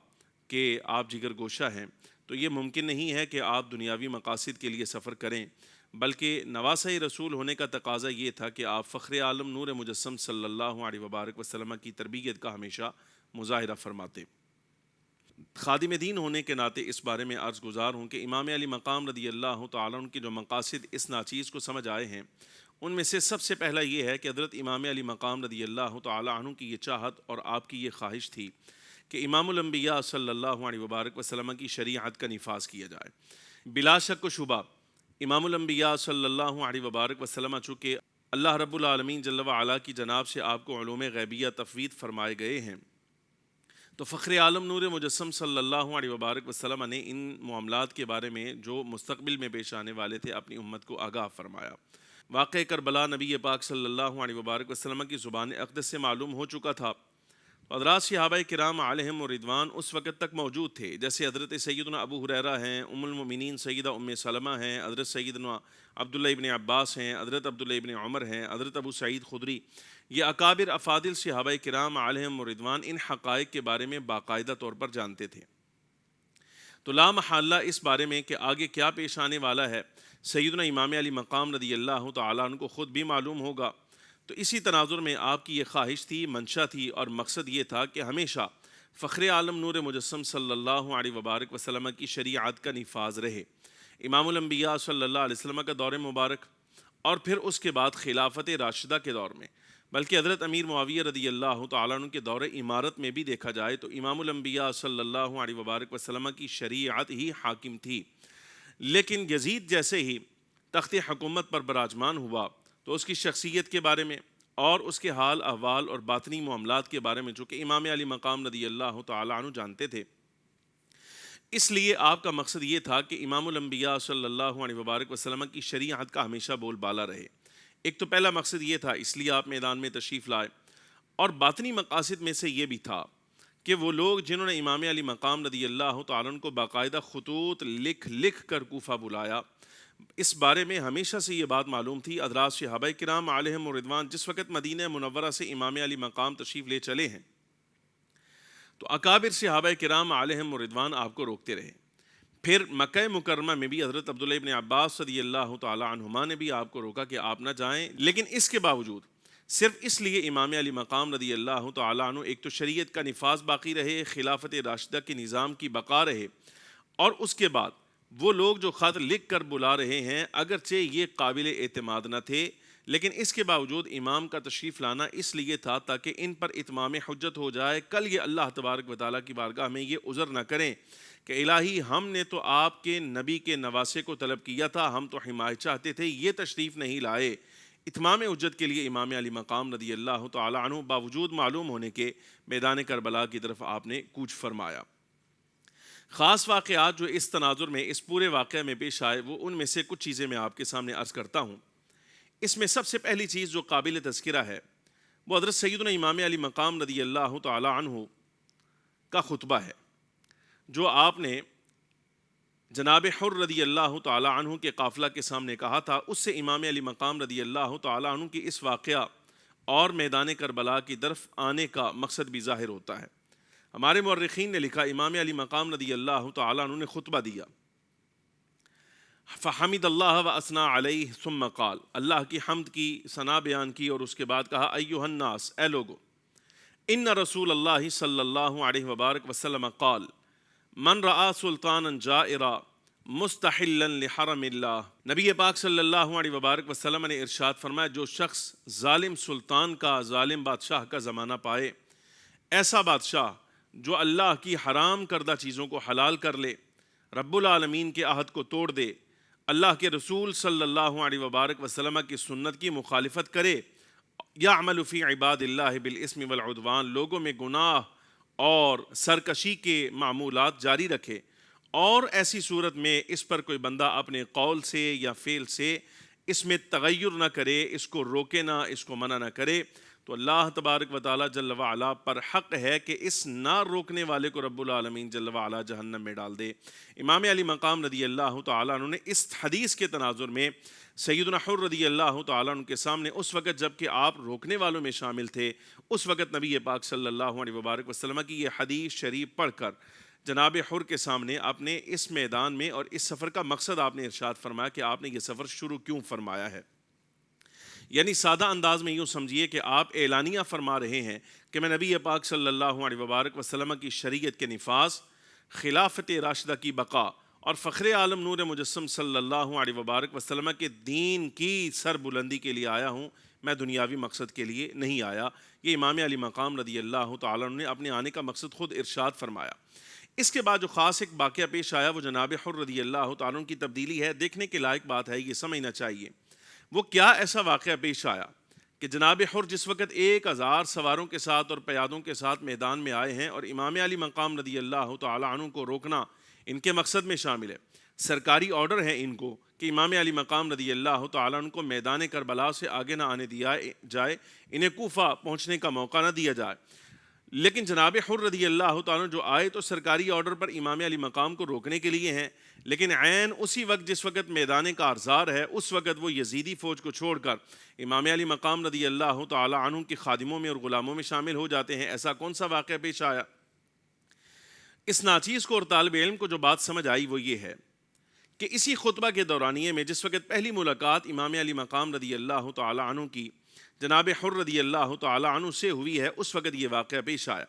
کے آپ جگر گوشہ ہیں، تو یہ ممکن نہیں ہے کہ آپ دنیاوی مقاصد کے لیے سفر کریں، بلکہ نواسہ رسول ہونے کا تقاضا یہ تھا کہ آپ فخر عالم نور مجسم صلی اللہ علیہ وبارک وسلم کی تربیت کا ہمیشہ مظاہرہ فرماتے۔ خادم دین ہونے کے ناطے اس بارے میں عرض گزار ہوں کہ امام علی مقام رضی اللہ تعالیٰ عنہ کے جو مقاصد اس ناچیز کو سمجھ آئے ہیں، ان میں سے سب سے پہلا یہ ہے کہ حضرت امام علی مقام رضی اللہ تعالیٰ عنہ کی یہ چاہت اور آپ کی یہ خواہش تھی کہ امام الانبیاء صلی اللہ علیہ وبارک وسلم کی شریعت کا نفاذ کیا جائے۔ بلا شک و شبہ امام الانبیاء صلی اللہ علیہ وبارک وسلم چونکہ اللہ رب العالمین جل وعلا کی جناب سے آپ کو علوم غیبیہ تفویض فرمائے گئے ہیں، تو فخر عالم نور مجسم صلی اللہ علیہ وبارک وسلم نے ان معاملات کے بارے میں جو مستقبل میں پیش آنے والے تھے اپنی امت کو آگاہ فرمایا۔ واقع کربلا نبی پاک صلی اللہ علیہ وبارک وسلم کی زبان اقدس سے معلوم ہو چکا تھا۔ حضرات صحابہ کرام علیہم رضوان اس وقت تک موجود تھے، جیسے حضرت سیدنا ابو ہریرہ ہیں، ام المؤمنین سیدہ ام سلمہ ہیں، حضرت سیدنا عبداللہ ابن عباس ہیں، حضرت عبداللہ ابن عمر ہیں، حضرت ابو سعید خدری۔ یہ اکابر افاضل صحابہ کرام علیہم رضوان ان حقائق کے بارے میں باقاعدہ طور پر جانتے تھے۔ تو لا محالہ اس بارے میں کہ آگے کیا پیش آنے والا ہے سیدنا امام علی مقام رضی اللہ تعالیٰ عنہ کو خود بھی معلوم ہوگا۔ تو اسی تناظر میں آپ کی یہ خواہش تھی، منشا تھی، اور مقصد یہ تھا کہ ہمیشہ فخر عالم نور مجسم صلی اللہ علیہ وبارک وسلم کی شریعت کا نفاذ رہے۔ امام الانبیاء صلی اللہ علیہ وسلم کا دور مبارک اور پھر اس کے بعد خلافت راشدہ کے دور میں، بلکہ حضرت امیر معاویہ رضی اللہ تعالیٰ عنہ کے دور امارت میں بھی دیکھا جائے تو امام الانبیاء صلی اللہ علیہ وبارک وسلم کی شریعت ہی حاکم تھی۔ لیکن یزید جیسے ہی تخت حکومت پر براجمان ہوا تو اس کی شخصیت کے بارے میں اور اس کے حال احوال اور باطنی معاملات کے بارے میں جو کہ امام علی مقام رضی اللہ تعالیٰ عنہ جانتے تھے، اس لیے آپ کا مقصد یہ تھا کہ امام الانبیاء صلی اللہ علیہ وبارک وسلم کی شریعت کا ہمیشہ بول بالا رہے۔ ایک تو پہلا مقصد یہ تھا، اس لیے آپ میدان میں تشریف لائے، اور باطنی مقاصد میں سے یہ بھی تھا کہ وہ لوگ جنہوں نے امام علی مقام رضی اللہ تعالیٰ عنہ کو باقاعدہ خطوط لکھ کر کوفہ بلایا، اس بارے میں ہمیشہ سے یہ بات معلوم تھی۔ حضرات صحابہ کرام علیہم رضوان جس وقت مدینہ منورہ سے امام علی مقام تشریف لے چلے ہیں تو اکابر صحابہ کرام علیہم رضوان آپ کو روکتے رہے۔ پھر مکہ مکرمہ میں بھی حضرت عبداللہ ابن عباس رضی اللہ تعالیٰ عنہما نے بھی آپ کو روکا کہ آپ نہ جائیں، لیکن اس کے باوجود صرف اس لیے امام علی مقام رضی اللہ تعالیٰ عنہ ایک تو شریعت کا نفاذ باقی رہے، خلافت راشدہ کے نظام کی بقا رہے، اور اس کے بعد وہ لوگ جو خط لکھ کر بلا رہے ہیں اگرچہ یہ قابل اعتماد نہ تھے، لیکن اس کے باوجود امام کا تشریف لانا اس لیے تھا تاکہ ان پر اتمام حجت ہو جائے، کل یہ اللہ تبارک و تعالیٰ کی بارگاہ میں یہ عذر نہ کریں کہ الہی ہم نے تو آپ کے نبی کے نواسے کو طلب کیا تھا، ہم تو حمایت چاہتے تھے، یہ تشریف نہیں لائے۔ اتمام حجت کے لیے امام علی مقام رضی اللہ تعالیٰ عنہ باوجود معلوم ہونے کے میدان کربلا کی طرف آپ نے کوچ فرمایا۔ خاص واقعات جو اس تناظر میں اس پورے واقعہ میں پیش آئے وہ ان میں سے کچھ چیزیں میں آپ کے سامنے عرض کرتا ہوں۔ اس میں سب سے پہلی چیز جو قابل تذکرہ ہے وہ حضرت سیدنا امام علی مقام رضی اللہ تعالیٰ عنہ کا خطبہ ہے، جو آپ نے جناب حر رضی اللہ تعالیٰ عنہ کے قافلہ کے سامنے کہا تھا۔ اس سے امام علی مقام رضی اللہ تعالیٰ عنہ کی اس واقعہ اور میدان کربلا کی طرف آنے کا مقصد بھی ظاہر ہوتا ہے۔ ہمارے مورخین نے لکھا امام علی مقام رضی اللہ تعالیٰ عنہ نے خطبہ دیا، فحمد اللہ واثنى علیہ ثم قال، اللہ کی حمد کی، ثنا بیان کی، اور اس کے بعد کہا ایھا الناس، اے لوگو، ان رسول اللہ صلی اللہ علیہ وبارک وسلم قال من رآ سلطانا جائرا مستحلا لحرم اللہ، نبی پاک صلی اللہ علیہ وبارک وسلم نے ارشاد فرمایا جو شخص ظالم سلطان کا، ظالم بادشاہ کا زمانہ پائے، ایسا بادشاہ جو اللہ کی حرام کردہ چیزوں کو حلال کر لے، رب العالمین کے عہد کو توڑ دے، اللہ کے رسول صلی اللہ علیہ وبارک وسلم کی سنت کی مخالفت کرے، یعمل فی عباد اللہ بالاسم والعدوان، لوگوں میں گناہ اور سرکشی کے معمولات جاری رکھے، اور ایسی صورت میں اس پر کوئی بندہ اپنے قول سے یا فعل سے اس میں تغیر نہ کرے، اس کو روکے نہ، اس کو منع نہ کرے، تو اللہ تبارک و تعالیٰ جل وعلا پر حق ہے کہ اس نہ روکنے والے کو رب العالمین جل وعلا جہنم میں ڈال دے۔ امام علی مقام رضی اللہ تعالیٰ عنہ نے اس حدیث کے تناظر میں سیدنا حر رضی اللہ تعالیٰ عنہ کے سامنے اس وقت جب کہ آپ روکنے والوں میں شامل تھے، اس وقت نبی پاک صلی اللہ علیہ وبارک وسلم کی یہ حدیث شریف پڑھ کر جناب حر کے سامنے آپ نے اس میدان میں اور اس سفر کا مقصد آپ نے ارشاد فرمایا کہ آپ نے یہ سفر شروع کیوں فرمایا ہے. یعنی سادہ انداز میں یوں سمجھیے کہ آپ اعلانیہ فرما رہے ہیں کہ میں نبی پاک صلی اللہ علیہ وبارک وسلم کی شریعت کے نفاذ، خلافت راشدہ کی بقا اور فخر عالم نور مجسم صلی اللہ علیہ وبارک وسلم کے دین کی سر بلندی کے لیے آیا ہوں، میں دنیاوی مقصد کے لیے نہیں آیا. یہ امام علی مقام رضی اللہ تعالیٰ نے اپنے آنے کا مقصد خود ارشاد فرمایا. اس کے بعد جو خاص ایک واقعہ پیش آیا وہ جناب حر رضی اللہ تعالیٰ کی تبدیلی ہے. دیکھنے کے لائق بات ہے، یہ سمجھنا چاہیے. وہ کیا ایسا واقعہ پیش آیا کہ جناب حر جس وقت 1000 سواروں کے ساتھ اور پیادوں کے ساتھ میدان میں آئے ہیں اور امام علی مقام رضی اللہ تعالیٰ عنہ کو روکنا ان کے مقصد میں شامل ہے. سرکاری آرڈر ہے ان کو کہ امام علی مقام رضی اللہ تعالیٰ عنہ کو میدان کربلا سے آگے نہ آنے دیا جائے، انہیں کوفہ پہنچنے کا موقع نہ دیا جائے. لیکن جناب حر رضی اللہ تعالیٰ جو آئے تو سرکاری آرڈر پر امام علی مقام کو روکنے کے لیے ہیں، لیکن عین اسی وقت جس وقت میدان کارزار ہے اس وقت وہ یزیدی فوج کو چھوڑ کر امام علی مقام رضی اللہ تعالیٰ عنہ کے خادموں میں اور غلاموں میں شامل ہو جاتے ہیں. ایسا کون سا واقعہ پیش آیا؟ اس ناچیز کو اور طالب علم کو جو بات سمجھ آئی وہ یہ ہے کہ اسی خطبہ کے دورانیے میں جس وقت پہلی ملاقات امام علی مقام رضی اللہ تعالیٰ عنہ کی جناب حر رضی اللہ تعالیٰ عنہ سے ہوئی ہے، اس وقت یہ واقعہ پیش آیا.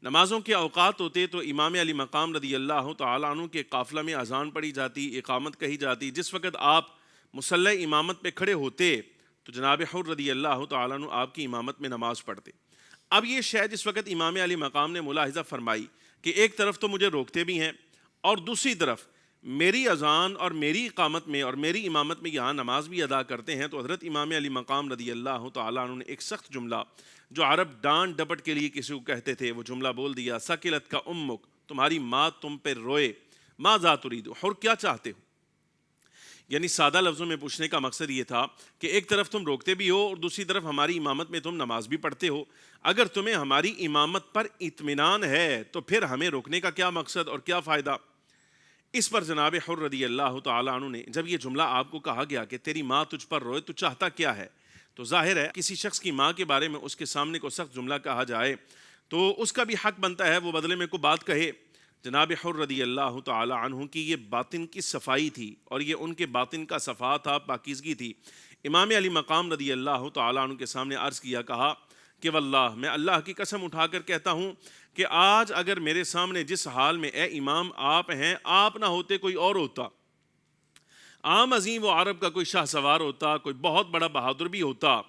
نمازوں کے اوقات ہوتے تو امام علی مقام رضی اللہ تعالیٰ عنہ کے قافلہ میں اذان پڑھی جاتی، اقامت کہی جاتی. جس وقت آپ مصلی امامت پہ کھڑے ہوتے تو جناب حر رضی اللہ تعالیٰ عنہ آپ کی امامت میں نماز پڑھتے. اب یہ شے جس وقت امام علی مقام نے ملاحظہ فرمائی کہ ایک طرف تو مجھے روکتے بھی ہیں اور دوسری طرف میری اذان اور میری اقامت میں اور میری امامت میں یہاں نماز بھی ادا کرتے ہیں، تو حضرت امام علی مقام رضی اللہ تعالیٰ عنہ نے ایک سخت جملہ جو عرب ڈانٹ ڈپٹ کے لیے کسی کو کہتے تھے وہ جملہ بول دیا، سکلت کا امک، تمہاری ماں تم پہ روئے، ما ذا ترید، حر کیا چاہتے ہو؟ یعنی سادہ لفظوں میں پوچھنے کا مقصد یہ تھا کہ ایک طرف تم روکتے بھی ہو اور دوسری طرف ہماری امامت میں تم نماز بھی پڑھتے ہو. اگر تمہیں ہماری امامت پر اطمینان ہے تو پھر ہمیں روکنے کا کیا مقصد اور کیا فائدہ؟ اس پر جناب حر رضی اللہ تعالیٰ عنہ نے جب یہ جملہ آپ کو کہا گیا کہ تیری ماں تجھ پر روئے تو چاہتا کیا ہے، تو ظاہر ہے کسی شخص کی ماں کے بارے میں اس کے سامنے کو سخت جملہ کہا جائے تو اس کا بھی حق بنتا ہے وہ بدلے میں کو بات کہے. جناب حر رضی اللہ تعالیٰ عنہ کی یہ باطن کی صفائی تھی اور یہ ان کے باطن کا صفا تھا، پاکیزگی تھی. امام علی مقام رضی اللہ تعالیٰ عنہ کے سامنے عرض کیا، کہا کہ واللہ میں اللہ کی قسم اٹھا کر کہتا ہوں کہ آج اگر میرے سامنے جس حال میں اے امام آپ ہیں، آپ نہ ہوتے کوئی اور ہوتا، عام عظیم و عرب کا کوئی شاہ سوار ہوتا، کوئی بہت بڑا بہادر بھی ہوتا،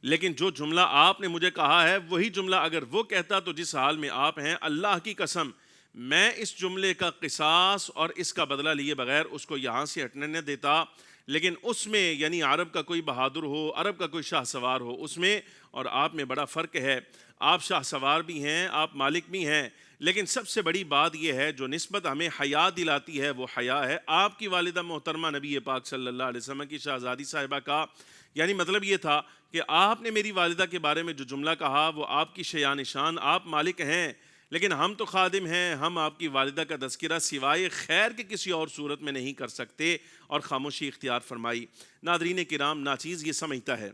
لیکن جو جملہ آپ نے مجھے کہا ہے وہی جملہ اگر وہ کہتا تو جس حال میں آپ ہیں اللہ کی قسم میں اس جملے کا قصاص اور اس کا بدلہ لیے بغیر اس کو یہاں سے ہٹنے نہ دیتا. لیکن اس میں یعنی عرب کا کوئی بہادر ہو، عرب کا کوئی شاہ سوار ہو، اس میں اور آپ میں بڑا فرق ہے. آپ شاہ سوار بھی ہیں، آپ مالک بھی ہیں، لیکن سب سے بڑی بات یہ ہے جو نسبت ہمیں حیا دلاتی ہے وہ حیا ہے آپ کی والدہ محترمہ نبی پاک صلی اللہ علیہ وسلم کی شہزادی صاحبہ کا. یعنی مطلب یہ تھا کہ آپ نے میری والدہ کے بارے میں جو جملہ کہا وہ آپ کی شیان شان، آپ مالک ہیں، لیکن ہم تو خادم ہیں، ہم آپ کی والدہ کا تذکرہ سوائے خیر کے کسی اور صورت میں نہیں کر سکتے، اور خاموشی اختیار فرمائی. ناظرین کرام، ناچیز یہ سمجھتا ہے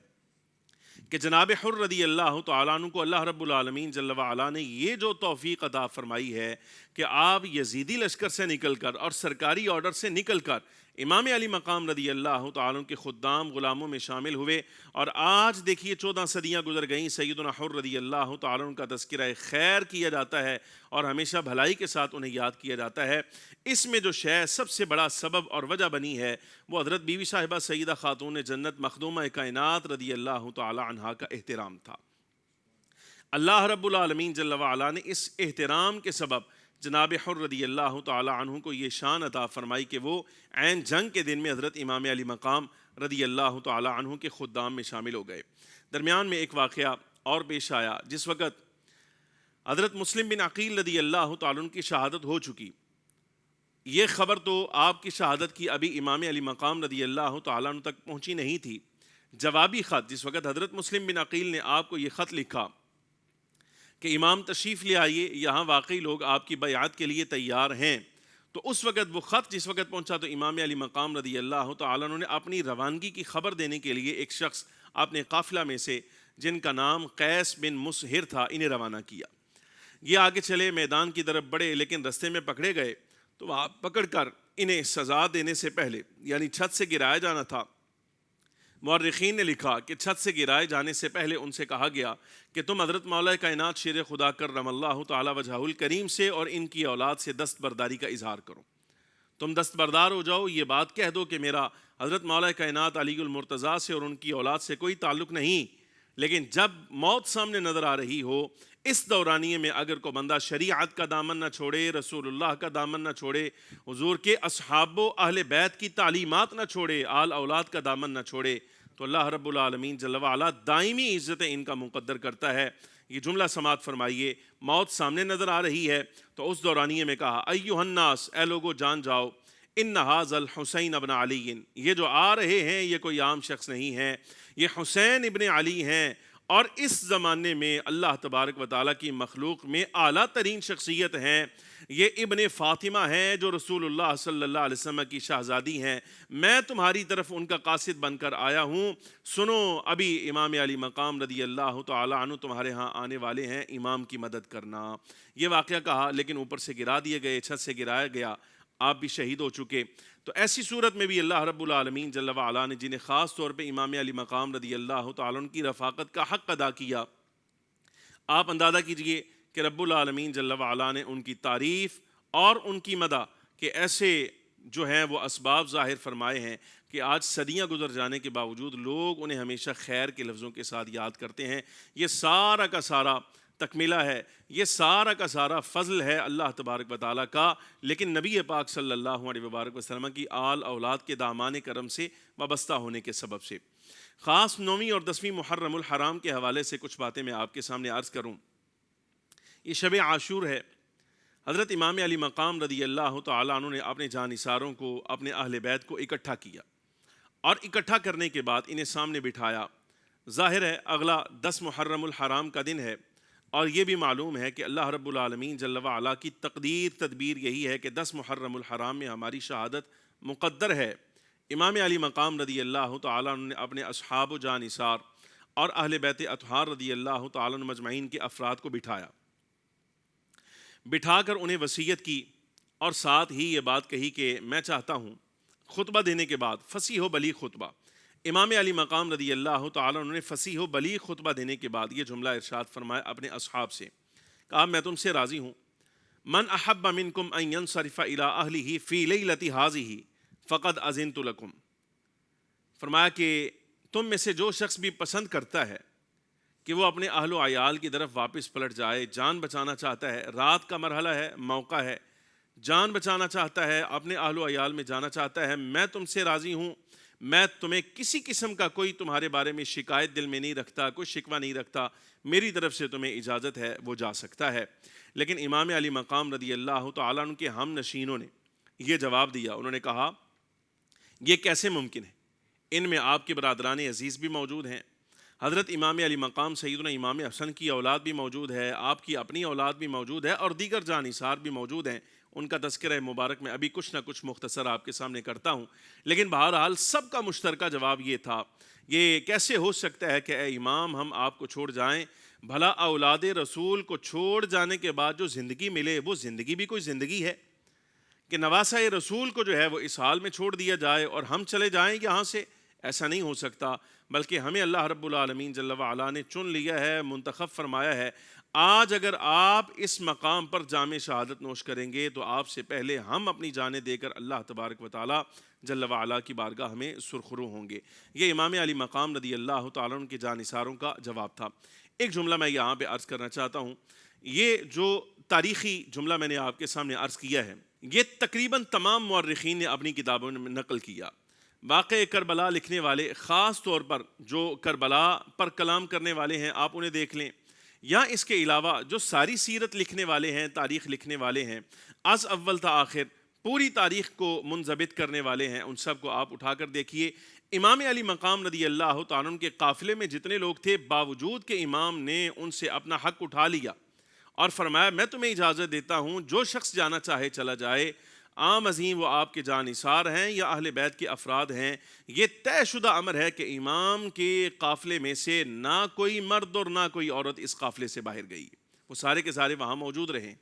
کہ جناب حر رضی اللہ تعالیٰ عنہ کو اللہ رب العالمین جل وعلا نے یہ جو توفیق عطا فرمائی ہے کہ آپ یزیدی لشکر سے نکل کر اور سرکاری آرڈر سے نکل کر امام علی مقام رضی اللہ تعالیٰ عنہ کے خدام غلاموں میں شامل ہوئے، اور آج دیکھیے 14 صدیاں گزر گئیں، سیدنا حر رضی اللہ تعالیٰ عنہ کا تذکرہ خیر کیا جاتا ہے اور ہمیشہ بھلائی کے ساتھ انہیں یاد کیا جاتا ہے. اس میں جو شے سب سے بڑا سبب اور وجہ بنی ہے وہ حضرت بیوی صاحبہ سیدہ خاتون جنت مخدومہ کائنات رضی اللہ تعالیٰ عنہا کا احترام تھا. اللہ رب العالمین جل وعلا نے اس احترام کے سبب جناب حر رضی اللہ تعالیٰ عنہ کو یہ شان عطا فرمائی کہ وہ عین جنگ کے دن میں حضرت امام علی مقام رضی اللہ تعالیٰ عنہ کے خدام میں شامل ہو گئے. درمیان میں ایک واقعہ اور پیش آیا جس وقت حضرت مسلم بن عقیل رضی اللہ تعالیٰ عنہ کی شہادت ہو چکی. یہ خبر تو آپ کی شہادت کی ابھی امام علی مقام رضی اللہ تعالیٰ عنہ تک پہنچی نہیں تھی. جوابی خط جس وقت حضرت مسلم بن عقیل نے آپ کو یہ خط لکھا کہ امام تشریف لے آئیے، یہاں واقعی لوگ آپ کی بیعت کے لیے تیار ہیں، تو اس وقت وہ خط جس وقت پہنچا تو امام علی مقام رضی اللہ تعالیٰ عنہ نے اپنی روانگی کی خبر دینے کے لیے ایک شخص اپنے قافلہ میں سے جن کا نام قیس بن مسہر تھا انہیں روانہ کیا. یہ آگے چلے میدان کی طرف بڑھے، لیکن رستے میں پکڑے گئے تو وہاں پکڑ کر انہیں سزا دینے سے پہلے، یعنی چھت سے گرایا جانا تھا، مورخین نے لکھا کہ چھت سے گرائے جانے سے پہلے ان سے کہا گیا کہ تم حضرت مولا کائنات شیر خدا کرم اللہ تعالی وجہہ الکریم سے اور ان کی اولاد سے دستبرداری کا اظہار کرو، تم دستبردار ہو جاؤ، یہ بات کہہ دو کہ میرا حضرت مولا کائنات علی المرتضیٰ سے اور ان کی اولاد سے کوئی تعلق نہیں، لیکن جب موت سامنے نظر آ رہی ہو اس دورانیے میں اگر کوئی بندہ شریعت کا دامن نہ چھوڑے، رسول اللہ کا دامن نہ چھوڑے، حضور کے اصحاب و اہل بیت کی تعلیمات نہ چھوڑے، آل اولاد کا دامن نہ چھوڑے، تو اللہ رب العالمین جل وعلا دائمی عزت ان کا مقدر کرتا ہے۔ یہ جملہ سماعت فرمائیے، موت سامنے نظر آ رہی ہے تو اس دورانیے میں کہا ایھا الناس، اے لوگو جان جاؤ، ان ھذا الحسین ابن علی، یہ جو آ رہے ہیں یہ کوئی عام شخص نہیں ہے، یہ حسین ابن علی ہیں، اور اس زمانے میں اللہ تبارک و تعالیٰ کی مخلوق میں اعلیٰ ترین شخصیت ہیں، یہ ابن فاطمہ ہیں جو رسول اللہ صلی اللہ علیہ وسلم کی شہزادی ہیں، میں تمہاری طرف ان کا قاصد بن کر آیا ہوں، سنو ابھی امام علی مقام رضی اللہ تعالیٰ عنہ تمہارے ہاں آنے والے ہیں، امام کی مدد کرنا۔ یہ واقعہ کہا، لیکن اوپر سے گرا دیے گئے، چھت سے گرایا گیا، آپ بھی شہید ہو چکے۔ تو ایسی صورت میں بھی اللہ رب العالمین جل وعلا نے جنہیں خاص طور پہ امام علی مقام رضی اللہ تعالیٰ عنہ کی رفاقت کا حق ادا کیا، آپ اندازہ کیجئے کہ رب العالمین جل وعلا نے ان کی تعریف اور ان کی مدح کے ایسے جو ہیں وہ اسباب ظاہر فرمائے ہیں کہ آج صدیاں گزر جانے کے باوجود لوگ انہیں ہمیشہ خیر کے لفظوں کے ساتھ یاد کرتے ہیں۔ یہ سارا کا سارا تکملہ ہے، یہ سارا کا سارا فضل ہے اللہ تبارک و تعالیٰ کا، لیکن نبی پاک صلی اللہ علیہ وبارک وسلم کی آل اولاد کے دامان کرم سے وابستہ ہونے کے سبب سے۔ خاص 9ویں اور 10ویں محرم الحرام کے حوالے سے کچھ باتیں میں آپ کے سامنے عرض کروں۔ یہ شب عاشور ہے، حضرت امام علی مقام رضی اللہ تعالیٰ عنہ نے اپنے جانثاروں کو، اپنے اہل بیت کو اکٹھا کیا، اور اکٹھا کرنے کے بعد انہیں سامنے بٹھایا۔ ظاہر ہے اگلا 10 محرم الحرام کا دن ہے، اور یہ بھی معلوم ہے کہ اللہ رب العالمین جل وعلا کی تقدیر تدبیر یہی ہے کہ 10 محرم الحرام میں ہماری شہادت مقدر ہے۔ امام علی مقام رضی اللہ تعالیٰ عنہ نے اپنے اصحاب و جانثار اور اہل بیت اطہار رضی اللہ تعالیٰ عنہ مجمعین کے افراد کو بٹھا کر انہیں وصیت کی، اور ساتھ ہی یہ بات کہی کہ میں چاہتا ہوں خطبہ دینے کے بعد فصیح و بلیغ خطبہ، امام علی مقام رضی اللہ تعالیٰ عنہ نے فصیح و بلیغ خطبہ دینے کے بعد یہ جملہ ارشاد فرمایا اپنے اصحاب سے، کہا میں تم سے راضی ہوں، من احب منکم ان ینصرف الی اہلہ فی لیلۃ ھذہ فقد اذنت لکم، فرمایا کہ تم میں سے جو شخص بھی پسند کرتا ہے کہ وہ اپنے اہل و عیال کی طرف واپس پلٹ جائے، جان بچانا چاہتا ہے، رات کا مرحلہ ہے، موقع ہے، جان بچانا چاہتا ہے، اپنے اہل و عیال میں جانا چاہتا ہے، میں تم سے راضی ہوں، میں تمہیں کسی قسم کا کوئی تمہارے بارے میں شکایت دل میں نہیں رکھتا، کوئی شکوہ نہیں رکھتا، میری طرف سے تمہیں اجازت ہے، وہ جا سکتا ہے۔ لیکن امام علی مقام رضی اللہ تعالیٰ عنہ کے ہم نشینوں نے یہ جواب دیا، انہوں نے کہا یہ کیسے ممکن ہے، ان میں آپ کے برادران عزیز بھی موجود ہیں، حضرت امام علی مقام سیدنا امام حسن کی اولاد بھی موجود ہے، آپ کی اپنی اولاد بھی موجود ہے، اور دیگر جانثار بھی موجود ہیں، ان کا تذکرہ مبارک میں ابھی کچھ نہ کچھ مختصر آپ کے سامنے کرتا ہوں، لیکن بہرحال سب کا مشترکہ جواب یہ تھا، یہ کیسے ہو سکتا ہے کہ اے امام ہم آپ کو چھوڑ جائیں، بھلا اولاد رسول کو چھوڑ جانے کے بعد جو زندگی ملے وہ زندگی بھی کوئی زندگی ہے کہ نواسہ رسول کو جو ہے وہ اس حال میں چھوڑ دیا جائے اور ہم چلے جائیں یہاں سے؟ ایسا نہیں ہو سکتا، بلکہ ہمیں اللہ رب العالمین جل وعلا نے چن لیا ہے، منتخب فرمایا ہے۔ آج اگر آپ اس مقام پر جام شہادت نوش کریں گے تو آپ سے پہلے ہم اپنی جانیں دے کر اللہ تبارک و تعالیٰ جل وعلا کی بارگاہ میں سرخرو ہوں گے۔ یہ امام علی مقام رضی اللہ تعالیٰ عنہ کے جانثاروں کا جواب تھا۔ ایک جملہ میں یہاں پہ عرض کرنا چاہتا ہوں، یہ جو تاریخی جملہ میں نے آپ کے سامنے عرض کیا ہے یہ تقریباً تمام مورخین نے اپنی کتابوں میں نقل کیا۔ واقعہ کربلا لکھنے والے، خاص طور پر جو کربلا پر کلام کرنے والے ہیں آپ انہیں دیکھ لیں، یا اس کے علاوہ جو ساری سیرت لکھنے والے ہیں، تاریخ لکھنے والے ہیں، از اول تا آخر پوری تاریخ کو منضبط کرنے والے ہیں، ان سب کو آپ اٹھا کر دیکھیے۔ امام علی مقام رضی اللہ تعالیٰ عنہ کے قافلے میں جتنے لوگ تھے، باوجود کہ امام نے ان سے اپنا حق اٹھا لیا اور فرمایا میں تمہیں اجازت دیتا ہوں جو شخص جانا چاہے چلا جائے، عام عظیم وہ آپ کے جانثار ہیں یا اہل بیت کے افراد ہیں، یہ طے شدہ امر ہے کہ امام کے قافلے میں سے نہ کوئی مرد اور نہ کوئی عورت اس قافلے سے باہر گئی۔ وہ سارے کے سارے وہاں موجود رہے۔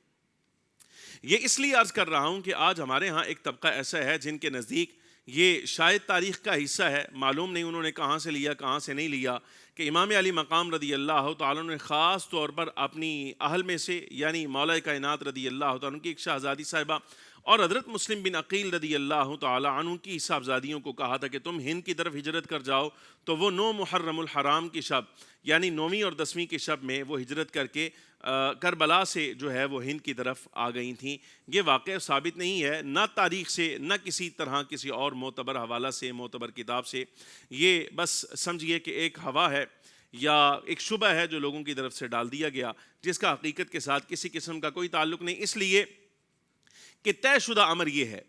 یہ اس لیے عرض کر رہا ہوں کہ آج ہمارے ہاں ایک طبقہ ایسا ہے جن کے نزدیک یہ شاید تاریخ کا حصہ ہے، معلوم نہیں انہوں نے کہاں سے لیا کہاں سے نہیں لیا، کہ امام علی مقام رضی اللہ تعالیٰ نے خاص طور پر اپنی اہل میں سے یعنی مولا کائنات رضی اللہ تعالیٰ کی ایک شہزادی صاحبہ اور حضرت مسلم بن عقیل رضی اللہ تعالیٰ عنہ کی صاحبزادیوں کو کہا تھا کہ تم ہند کی طرف ہجرت کر جاؤ، تو وہ 9 محرم الحرام کی شب یعنی 9ویں اور 10ویں کی شب میں وہ ہجرت کر کے کربلا سے جو ہے وہ ہند کی طرف آ گئی تھیں۔ یہ واقعہ ثابت نہیں ہے، نہ تاریخ سے نہ کسی طرح کسی اور معتبر حوالہ سے معتبر کتاب سے، یہ بس سمجھیے کہ ایک ہوا ہے یا ایک شبہ ہے جو لوگوں کی طرف سے ڈال دیا گیا، جس کا حقیقت کے ساتھ کسی قسم کا کوئی تعلق نہیں، اس لیے کہ طے شدہ امر یہ ہے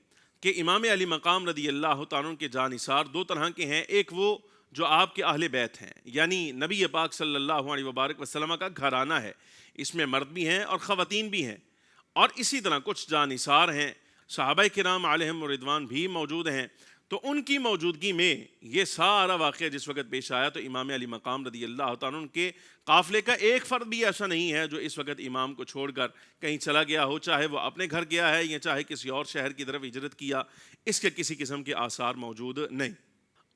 کہ امام علی مقام رضی اللہ تعالیٰ کے جانثار 2 طرح کے ہیں۔ ایک وہ جو آپ کے اہل بیت ہیں یعنی نبی پاک صلی اللہ علیہ وبارک وسلم کا گھرانہ ہے، اس میں مرد بھی ہیں اور خواتین بھی ہیں، اور اسی طرح کچھ جانثار ہیں، صحابہ کرام علیہم رضوان بھی موجود ہیں۔ تو ان کی موجودگی میں یہ سارا واقعہ جس وقت پیش آیا تو امام علی مقام رضی اللہ تعالیٰ عنہ کے قافلے کا ایک فرد بھی ایسا نہیں ہے جو اس وقت امام کو چھوڑ کر کہیں چلا گیا ہو، چاہے وہ اپنے گھر گیا ہے یا چاہے کسی اور شہر کی طرف ہجرت کیا، اس کے کسی قسم کے آثار موجود نہیں۔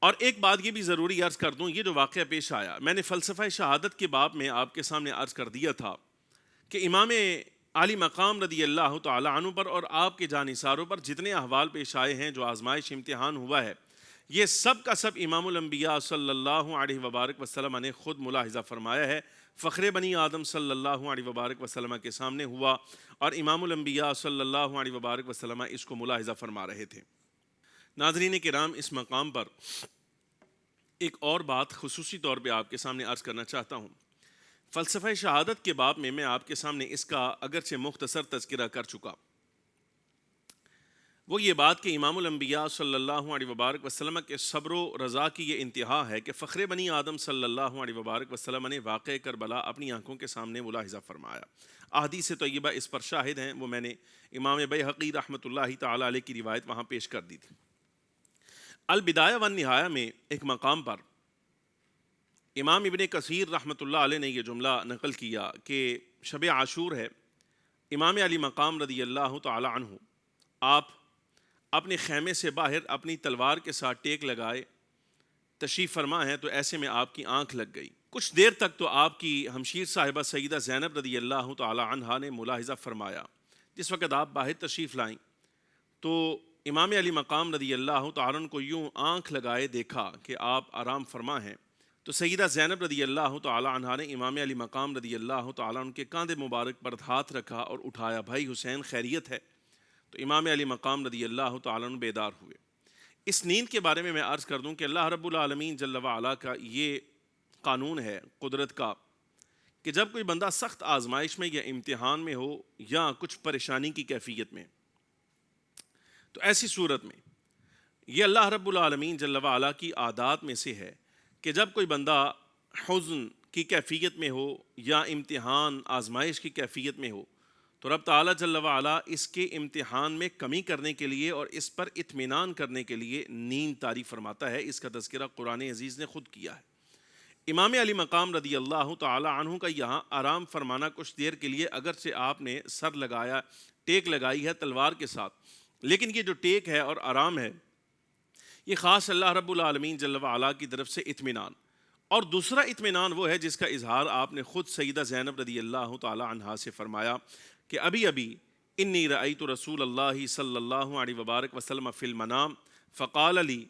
اور ایک بات یہ بھی ضروری عرض کر دوں، یہ جو واقعہ پیش آیا میں نے فلسفہ شہادت کے باب میں آپ کے سامنے عرض کر دیا تھا کہ امام علی مقام رضی اللہ تعالی عنہ پر اور آپ کے جانثاروں پر جتنے احوال پیش آئے ہیں، جو آزمائش امتحان ہوا ہے، یہ سب کا سب امام الانبیاء صلی اللہ علیہ وبارک وسلم نے خود ملاحظہ فرمایا ہے، فخر بنی آدم صلی اللہ علیہ وبارک وسلم کے سامنے ہوا اور امام الانبیاء صلی اللہ علیہ وبارک وسلم اس کو ملاحظہ فرما رہے تھے۔ ناظرین کرام، اس مقام پر ایک اور بات خصوصی طور پہ آپ کے سامنے عرض کرنا چاہتا ہوں۔ فلسفہ شہادت کے باب میں آپ کے سامنے اس کا اگرچہ مختصر تذکرہ کر چکا، وہ یہ بات کہ امام الانبیاء صلی اللہ علیہ وبارک وسلم کے صبر و رضا کی یہ انتہا ہے کہ فخر بنی آدم صلی اللہ علیہ وبارک وسلم نے واقع کربلا اپنی آنکھوں کے سامنے ملاحظہ فرمایا۔ احادیث طیبہ اس پر شاہد ہیں، وہ میں نے امام بیہقی رحمۃ اللہ تعالی علیہ کی روایت وہاں پیش کر دی تھی۔ البدایہ والنہایہ میں ایک مقام پر امام ابن کثیر رحمۃ اللہ علیہ نے یہ جملہ نقل کیا کہ شب عاشور ہے، امام علی مقام رضی اللہ تعالی عنہ آپ اپنے خیمے سے باہر اپنی تلوار کے ساتھ ٹیک لگائے تشریف فرما ہیں، تو ایسے میں آپ کی آنکھ لگ گئی۔ کچھ دیر تک تو آپ کی ہمشیر صاحبہ سیدہ زینب رضی اللہ تعالی عنہا نے ملاحظہ فرمایا۔ جس وقت آپ باہر تشریف لائیں تو امام علی مقام رضی اللہ تعالیٰ عنہ کو یوں آنکھ لگائے دیکھا کہ آپ آرام فرما ہیں، تو سیدہ زینب رضی اللہ تعالی عنہا نے امام علی مقام رضی اللہ تعالیٰ عنہ کے کاندھے مبارک پر ہاتھ رکھا اور اٹھایا، بھائی حسین خیریت ہے؟ تو امام علی مقام رضی اللہ تعالیٰ عنہ بیدار ہوئے۔ اس نیند کے بارے میں عرض کر دوں کہ اللہ رب العالمین جل وعلا کا یہ قانون ہے قدرت کا کہ جب کوئی بندہ سخت آزمائش میں یا امتحان میں ہو یا کچھ پریشانی کی کیفیت میں، تو ایسی صورت میں یہ اللہ رب العالمین جل وعلا کی عادات میں سے ہے کہ جب کوئی بندہ حزن کی کیفیت میں ہو یا امتحان آزمائش کی کیفیت میں ہو تو رب تعالیٰ جل وعلا اس کے امتحان میں کمی کرنے کے لیے اور اس پر اطمینان کرنے کے لیے نیند طاری فرماتا ہے۔ اس کا تذکرہ قرآن عزیز نے خود کیا ہے۔ امام علی مقام رضی اللہ تعالی عنہ کا یہاں آرام فرمانا کچھ دیر کے لیے اگرچہ آپ نے سر لگایا، ٹیک لگائی ہے تلوار کے ساتھ، لیکن یہ جو ٹیک ہے اور آرام ہے یہ خاص اللہ رب العالمین جل وعلا کی طرف سے اطمینان، اور دوسرا اطمینان وہ ہے جس کا اظہار آپ نے خود سیدہ زینب رضی اللہ تعالی عنہا سے فرمایا کہ ابھی انی رأیت رسول اللہ صلی اللہ علیہ وبارک وسلم فی المنام فقال لی،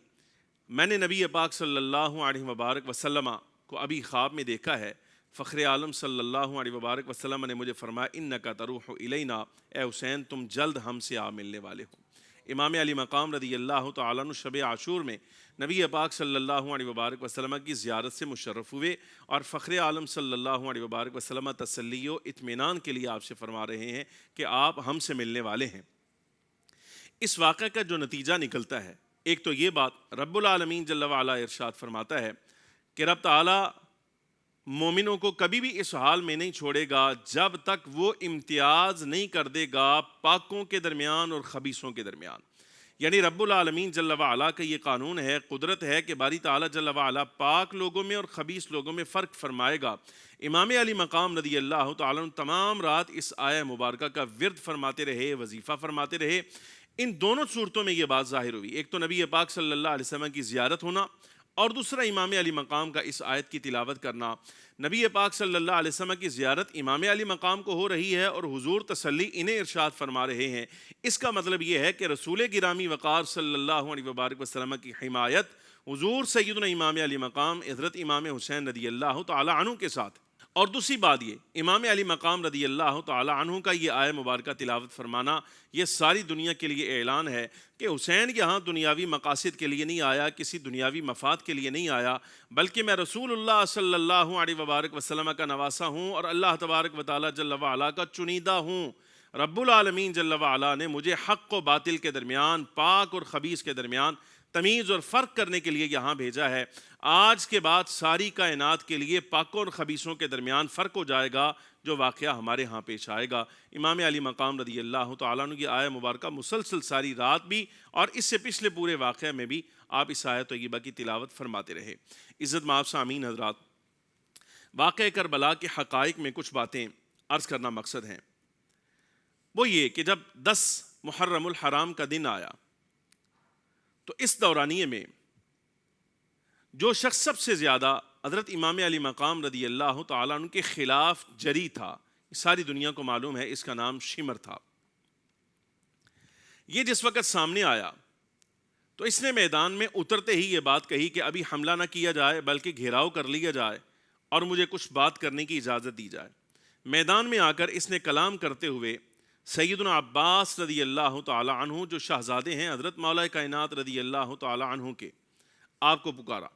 میں نے نبی پاک صلی اللہ علیہ وبارک وسلم کو ابھی خواب میں دیکھا ہے، فخر عالم صلی اللہ علیہ وبارک وسلم نے مجھے فرمایا انکا تروح الینا، اے حسین تم جلد ہم سے آ ملنے والے ہو۔ امام علی مقام رضی اللہ تعالیٰ عنہ شب عاشور میں نبی پاک صلی اللہ علیہ وبارک وسلم کی زیارت سے مشرف ہوئے اور فخر عالم صلی اللہ علیہ وبارک وسلم تسلی و اطمینان کے لیے آپ سے فرما رہے ہیں کہ آپ ہم سے ملنے والے ہیں۔ اس واقعہ کا جو نتیجہ نکلتا ہے، ایک تو یہ بات رب العالمین جل وعلا ارشاد فرماتا ہے کہ رب تعالیٰ مومنوں کو کبھی بھی اس حال میں نہیں چھوڑے گا جب تک وہ امتیاز نہیں کر دے گا پاکوں کے درمیان اور خبیثوں کے درمیان، یعنی رب العالمین جل وعلا کا یہ قانون ہے، قدرت ہے کہ باری تعالیٰ جل وعلا پاک لوگوں میں اور خبیث لوگوں میں فرق فرمائے گا۔ امام علی مقام رضی اللہ تعالیٰ عنہ تمام رات اس آیہ مبارکہ کا ورد فرماتے رہے، وظیفہ فرماتے رہے۔ ان دونوں صورتوں میں یہ بات ظاہر ہوئی، ایک تو نبی پاک صلی اللہ علیہ وسلم کی زیارت ہونا، اور دوسرا امام علی مقام کا اس آیت کی تلاوت کرنا۔ نبی پاک صلی اللہ علیہ وسلم کی زیارت امام علی مقام کو ہو رہی ہے اور حضور تسلی انہیں ارشاد فرما رہے ہیں۔ اس کا مطلب یہ ہے کہ رسول گرامی وقار صلی اللہ علیہ وبارک وسلم کی حمایت حضور سیدنا امام علی مقام حضرت امام حسین رضی اللہ تعالی عنہ کے ساتھ۔ اور دوسری بات یہ، امام علی مقام رضی اللہ تعالی عنہ کا یہ آیہ مبارکہ تلاوت فرمانا، یہ ساری دنیا کے لیے اعلان ہے کہ حسین یہاں دنیاوی مقاصد کے لیے نہیں آیا، کسی دنیاوی مفاد کے لیے نہیں آیا، بلکہ میں رسول اللہ صلی اللہ علیہ وبارک وسلم کا نواسا ہوں اور اللہ تبارک و تعالی جل وعلا کا چنیدہ ہوں۔ رب العالمین جل وعلا نے مجھے حق و باطل کے درمیان، پاک اور خبیث کے درمیان تمیز اور فرق کرنے کے لیے یہاں بھیجا ہے۔ آج کے بعد ساری کائنات کے لیے پاکوں اور خبیثوں کے درمیان فرق ہو جائے گا، جو واقعہ ہمارے ہاں پیش آئے گا۔ امام علی مقام رضی اللہ تعالیٰ عنہ کی آیہ مبارکہ مسلسل ساری رات بھی اور اس سے پچھلے پورے واقعہ میں بھی آپ اس آیت طیبہ کی تلاوت فرماتے رہے۔ عزت مآب سامعین حضرات، واقعہ کربلا کے حقائق میں کچھ باتیں عرض کرنا مقصد ہیں۔ وہ یہ کہ جب 10 محرم الحرام کا دن آیا تو اس دورانیے میں جو شخص سب سے زیادہ حضرت امام علی مقام رضی اللہ تعالیٰ عنہ کے خلاف جری تھا، ساری دنیا کو معلوم ہے، اس کا نام شمر تھا۔ یہ جس وقت سامنے آیا تو اس نے میدان میں اترتے ہی یہ بات کہی کہ ابھی حملہ نہ کیا جائے بلکہ گھیراؤ کر لیا جائے اور مجھے کچھ بات کرنے کی اجازت دی جائے۔ میدان میں آ کر اس نے کلام کرتے ہوئے سیدنا عباس رضی اللہ تعالی عنہ جو شہزادے ہیں حضرت مولا کائنات رضی اللہ تعالی عنہ کے، آپ کو پکارا۔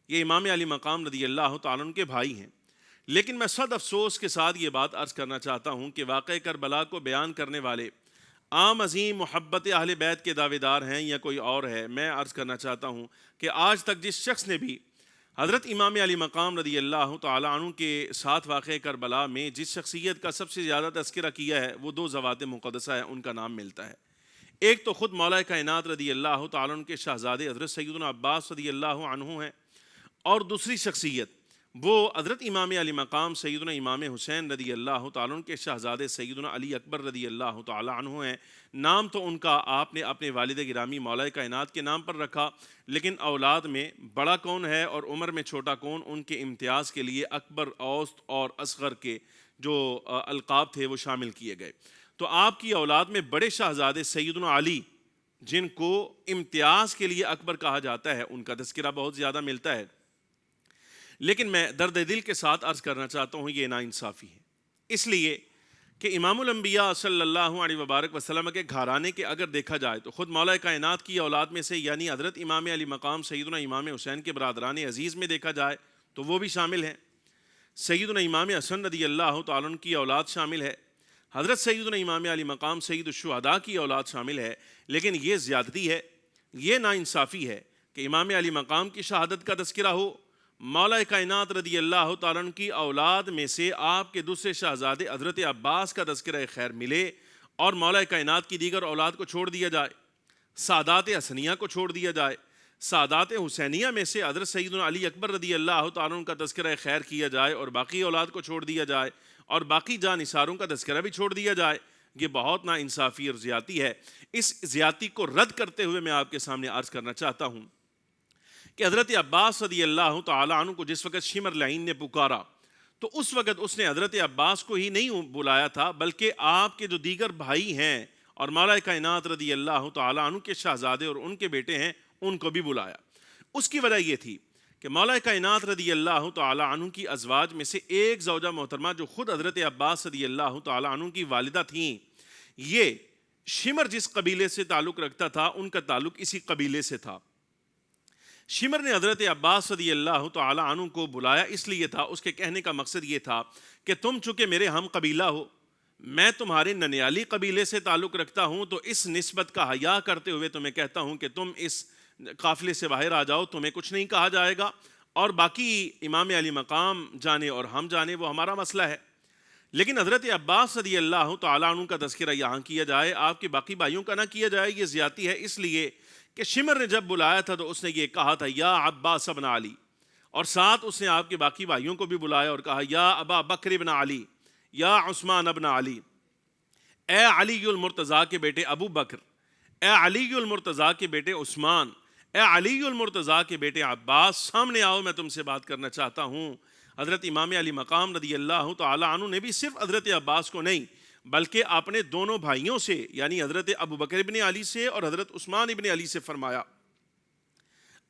یہ امام علی مقام رضی اللہ تعالی عنہ کے بھائی ہیں، لیکن میں صد افسوس کے ساتھ یہ بات عرض کرنا چاہتا ہوں کہ واقعہ کربلا کو بیان کرنے والے عام عظیم محبت اہل بیت کے دعوے دار ہیں یا کوئی اور ہے۔ میں عرض کرنا چاہتا ہوں کہ آج تک جس شخص نے بھی حضرت امام علی مقام رضی اللہ تعالی عنہ کے ساتھ واقع کربلا میں جس شخصیت کا سب سے زیادہ تذکرہ کیا ہے، وہ 2 ذوات مقدسہ ہیں، ان کا نام ملتا ہے۔ ایک تو خود مولا کائنات رضی اللہ تعالی عنہ کے شہزادے حضرت سیدنا عباس رضی اللہ عنہ ہیں، اور دوسری شخصیت وہ حضرت امام علی مقام سیدنا امام حسین رضی اللہ تعالیٰ عنہ کے شہزادے سیدنا علی اکبر رضی اللہ تعالیٰ عنہ ہیں۔ نام تو ان کا آپ نے اپنے والد گرامی مولا کائنات کے نام پر رکھا، لیکن اولاد میں بڑا کون ہے اور عمر میں چھوٹا کون، ان کے امتیاز کے لیے اکبر، اوسط اور اصغر کے جو القاب تھے وہ شامل کیے گئے۔ تو آپ کی اولاد میں بڑے شہزادے سیدنا علی، جن کو امتیاز کے لیے اکبر کہا جاتا ہے، ان کا تذکرہ بہت زیادہ ملتا ہے، لیکن میں درد دل کے ساتھ عرض کرنا چاہتا ہوں یہ ناانصافی ہے، اس لیے کہ امام الانبیاء صلی اللہ علیہ وبارک وسلم کے گھرانے کے اگر دیکھا جائے تو خود مولا کائنات کی اولاد میں سے یعنی حضرت امام علی مقام سیدنا امام حسین کے برادران عزیز میں دیکھا جائے تو وہ بھی شامل ہیں، سیدنا امام حسن رضی اللہ تعالیٰ عنہ کی اولاد شامل ہے، حضرت سیدنا امام علی مقام سید الشہداء کی اولاد شامل ہے، لیکن یہ زیادتی ہے، یہ ناانصافی ہے کہ امام علی مقام کی شہادت کا تذکرہ ہو، مولا کائنات رضی اللہ تعالیٰ عنہ کی اولاد میں سے آپ کے دوسرے شہزادے حضرت عباس کا تذکرہ خیر ملے، اور مولا کائنات کی دیگر اولاد کو چھوڑ دیا جائے، سادات حسنیہ کو چھوڑ دیا جائے، سادات حسینیہ میں سے حضرت سیدنا علی اکبر رضی اللہ تعالیٰ عنہ کا تذکرہ خیر کیا جائے اور باقی اولاد کو چھوڑ دیا جائے اور باقی جاں نثاروں کا تذکرہ بھی چھوڑ دیا جائے، یہ بہت ناانصافی اور زیادتی ہے۔ اس زیادتی کو رد کرتے ہوئے میں آپ کے سامنے عرض کرنا چاہتا ہوں کہ حضرت عباس رضی اللہ تعالیٰ عنہ کو جس وقت شمر لعین نے پکارا تو اس وقت اس نے حضرت عباس کو ہی نہیں بلایا تھا، بلکہ آپ کے جو دیگر بھائی ہیں اور مولا کائنات رضی اللہ تعالیٰ عنہ کے شہزادے اور ان کے بیٹے ہیں، ان کو بھی بلایا۔ اس کی وجہ یہ تھی کہ مولا کائنات رضی اللہ تعالیٰ عنہ کی ازواج میں سے ایک زوجہ محترمہ جو خود حضرت عباس رضی اللہ تعالیٰ عنہ کی والدہ تھیں، یہ شمر جس قبیلے سے تعلق رکھتا تھا ان کا تعلق اسی قبیلے سے تھا۔ شمر نے حضرت عباس رضی اللہ تعالیٰ عنہ کو بلایا اس لیے تھا، اس کے کہنے کا مقصد یہ تھا کہ تم چونکہ میرے ہم قبیلہ ہو، میں تمہارے ننیالی قبیلے سے تعلق رکھتا ہوں، تو اس نسبت کا حیا کرتے ہوئے تمہیں کہتا ہوں کہ تم اس قافلے سے باہر آ جاؤ، تمہیں کچھ نہیں کہا جائے گا، اور باقی امام علی مقام جانے اور ہم جانے وہ ہمارا مسئلہ ہے۔ لیکن حضرت عباس رضی اللہ تعالیٰ عنہ کا تذکرہ یہاں کیا جائے، آپ کے باقی بھائیوں کا نہ کیا جائے، یہ زیادتی ہے، اس لیے کہ شمر نے جب بلایا تھا تو اس نے یہ کہا تھا یا عباس ابن علی، اور ساتھ اس نے آپ کے باقی بھائیوں کو بھی بلایا اور کہا یا ابا بکر ابن علی، یا عثمان ابن علی، اے علی المرتضیٰ کے بیٹے ابو بکر، اے علی المرتضیٰ کے بیٹے عثمان، اے علی المرتضیٰ کے بیٹے عباس، سامنے آؤ، میں تم سے بات کرنا چاہتا ہوں۔ حضرت امام علی مقام رضی اللہ تعالیٰ عنہ نے بھی صرف حضرت عباس کو نہیں بلکہ اپنے دونوں بھائیوں سے یعنی حضرت ابو بکر ابن علی سے اور حضرت عثمان ابن علی سے فرمایا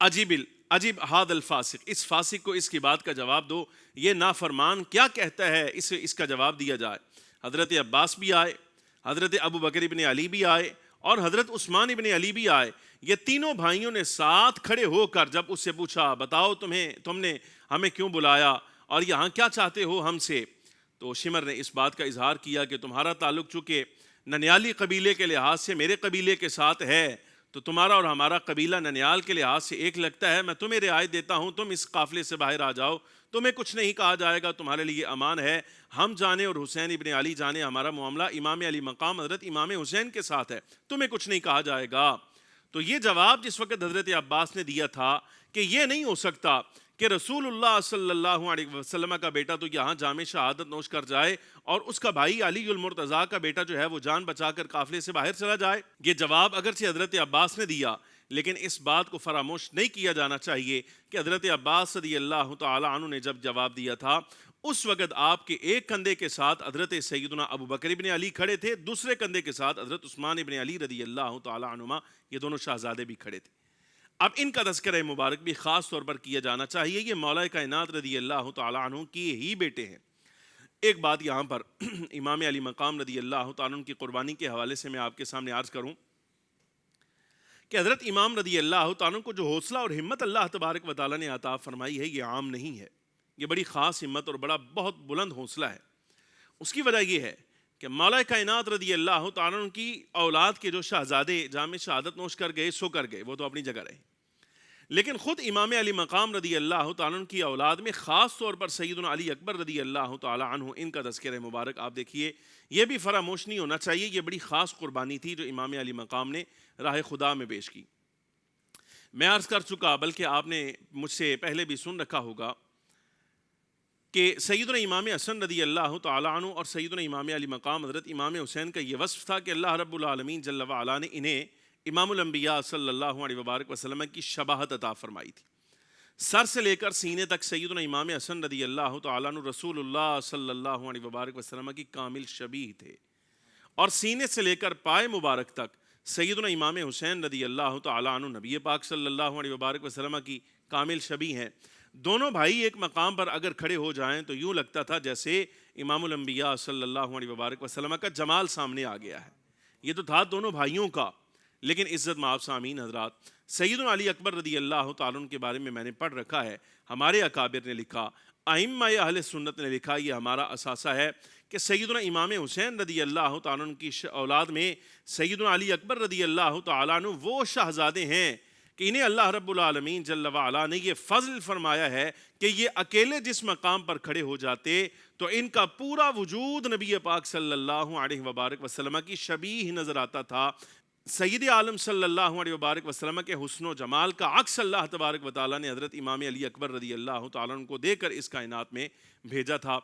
عجیب ہاد الفاسق، اس فاسق کو اس کی بات کا جواب دو، یہ نافرمان کیا کہتا ہے، اس کا جواب دیا جائے۔ حضرت عباس بھی آئے، حضرت ابو بکر ابن علی بھی آئے اور حضرت عثمان ابن علی بھی آئے۔ یہ تینوں بھائیوں نے ساتھ کھڑے ہو کر جب اس سے پوچھا بتاؤ تم نے ہمیں کیوں بلایا اور یہاں کیا چاہتے ہو ہم سے، تو شمر نے اس بات کا اظہار کیا کہ تمہارا تعلق چونکہ ننیالی قبیلے کے لحاظ سے میرے قبیلے کے ساتھ ہے تو تمہارا اور ہمارا قبیلہ ننیال کے لحاظ سے ایک لگتا ہے، میں تمہیں رعایت دیتا ہوں، تم اس قافلے سے باہر آ جاؤ، تمہیں کچھ نہیں کہا جائے گا، تمہارے لیے امان ہے، ہم جانے اور حسین ابن علی جانے ہمارا معاملہ امام علی مقام حضرت امام حسین کے ساتھ ہے، تمہیں کچھ نہیں کہا جائے گا۔ تو یہ جواب جس وقت حضرت عباس نے دیا تھا کہ یہ نہیں ہو سکتا کہ رسول اللہ صلی اللہ علیہ وسلم کا بیٹا تو یہاں جام شہادت نوش کر جائے اور اس کا بھائی علی المرتضیٰ کا بیٹا جو ہے وہ جان بچا کر قافلے سے باہر چلا جائے، یہ جواب اگرچہ حضرت عباس نے دیا لیکن اس بات کو فراموش نہیں کیا جانا چاہیے کہ حضرت عباس رضی اللہ تعالی عنہ نے جب جواب دیا تھا اس وقت آپ کے ایک کندھے کے ساتھ حضرت سیدنا ابو بکر ابن علی کھڑے تھے، دوسرے کندھے کے ساتھ حضرت عثمان ابن علی رضی اللہ تعالی عنہما، یہ دونوں شہزادے بھی کھڑے تھے۔ اب ان کا تذکرہ مبارک بھی خاص طور پر کیا جانا چاہیے، یہ مولا کائنات رضی اللہ تعالی عنہ کی ہی بیٹے ہیں۔ ایک بات یہاں پر امام علی مقام رضی اللہ تعالی عنہ کی قربانی کے حوالے سے میں آپ کے سامنے عرض کروں کہ حضرت امام رضی اللہ تعالیٰ کو جو حوصلہ اور ہمت اللہ تبارک و تعالیٰ نے عطا فرمائی ہے یہ عام نہیں ہے، یہ بڑی خاص ہمت اور بہت بلند حوصلہ ہے۔ اس کی وجہ یہ ہے کہ مولا کائنات رضی اللہ تعالیٰ عنہ کی اولاد کے جو شہزادے جام شہادت نوش کر گئے سو کر گئے، وہ تو اپنی جگہ رہے، لیکن خود امام علی مقام رضی اللہ تعالیٰ عنہ کی اولاد میں خاص طور پر سیدنا علی اکبر رضی اللہ تعالیٰ عنہ، ان کا تذکرہ مبارک آپ دیکھیے، یہ بھی فراموش نہیں ہونا چاہیے، یہ بڑی خاص قربانی تھی جو امام علی مقام نے راہ خدا میں پیش کی۔ میں عرض کر چکا بلکہ آپ نے مجھ سے پہلے بھی سن رکھا ہوگا کہ سیدنا امام حسن رضی اللہ تعالیٰ عنہ اور سیدنا امام علی مقام حضرت امام حسین کا یہ وصف تھا کہ اللہ رب العالمین جل وعلا نے انہیں امام الانبیاء صلی اللہ علیہ وبارک وسلم کی شباہت عطا فرمائی تھی۔ سر سے لے کر سینے تک سیدنا امام حسن رضی اللہ تعالیٰ عنہ رسول اللہ صلی اللہ علیہ وبارک وسلم کی کامل شبیہ تھے، اور سینے سے لے کر پائے مبارک تک سیدنا امام حسین رضی اللہ تعالیٰ عنہ نبی پاک صلی اللہ علیہ وبارک وسلم کی کامل شبیہ ہیں۔ دونوں بھائی ایک مقام پر اگر کھڑے ہو جائیں تو یوں لگتا تھا جیسے امام الانبیاء صلی اللہ علیہ وبارک وسلم کا جمال سامنے آ گیا ہے۔ یہ تو تھا دونوں بھائیوں کا، لیکن عزت مآب سامعین حضرات، سیدنا علی اکبر رضی اللہ تعالیٰ عنہ کے بارے میں نے پڑھ رکھا ہے، ہمارے اکابر نے لکھا، ائمہ اہل سنت نے لکھا، یہ ہمارا اثاثہ ہے کہ سیدنا امام حسین رضی اللہ تعالیٰ عنہ کی اولاد میں سیدنا علی اکبر رضی اللہ تعالیٰ عنہ وہ شہزادے ہیں کہ انہیں اللہ رب العالمین جل وعلا نے یہ فضل فرمایا ہے کہ یہ اکیلے جس مقام پر کھڑے ہو جاتے تو ان کا پورا وجود نبی پاک صلی اللہ علیہ وبارک وسلم کی شبیہ نظر آتا تھا۔ سید عالم صلی اللہ علیہ وبارک وسلم کے حسن و جمال کا عکس اللہ تبارک و تعالیٰ نے حضرت امام علی اکبر رضی اللہ تعالیٰ عنہ کو دے کر اس کائنات میں بھیجا تھا۔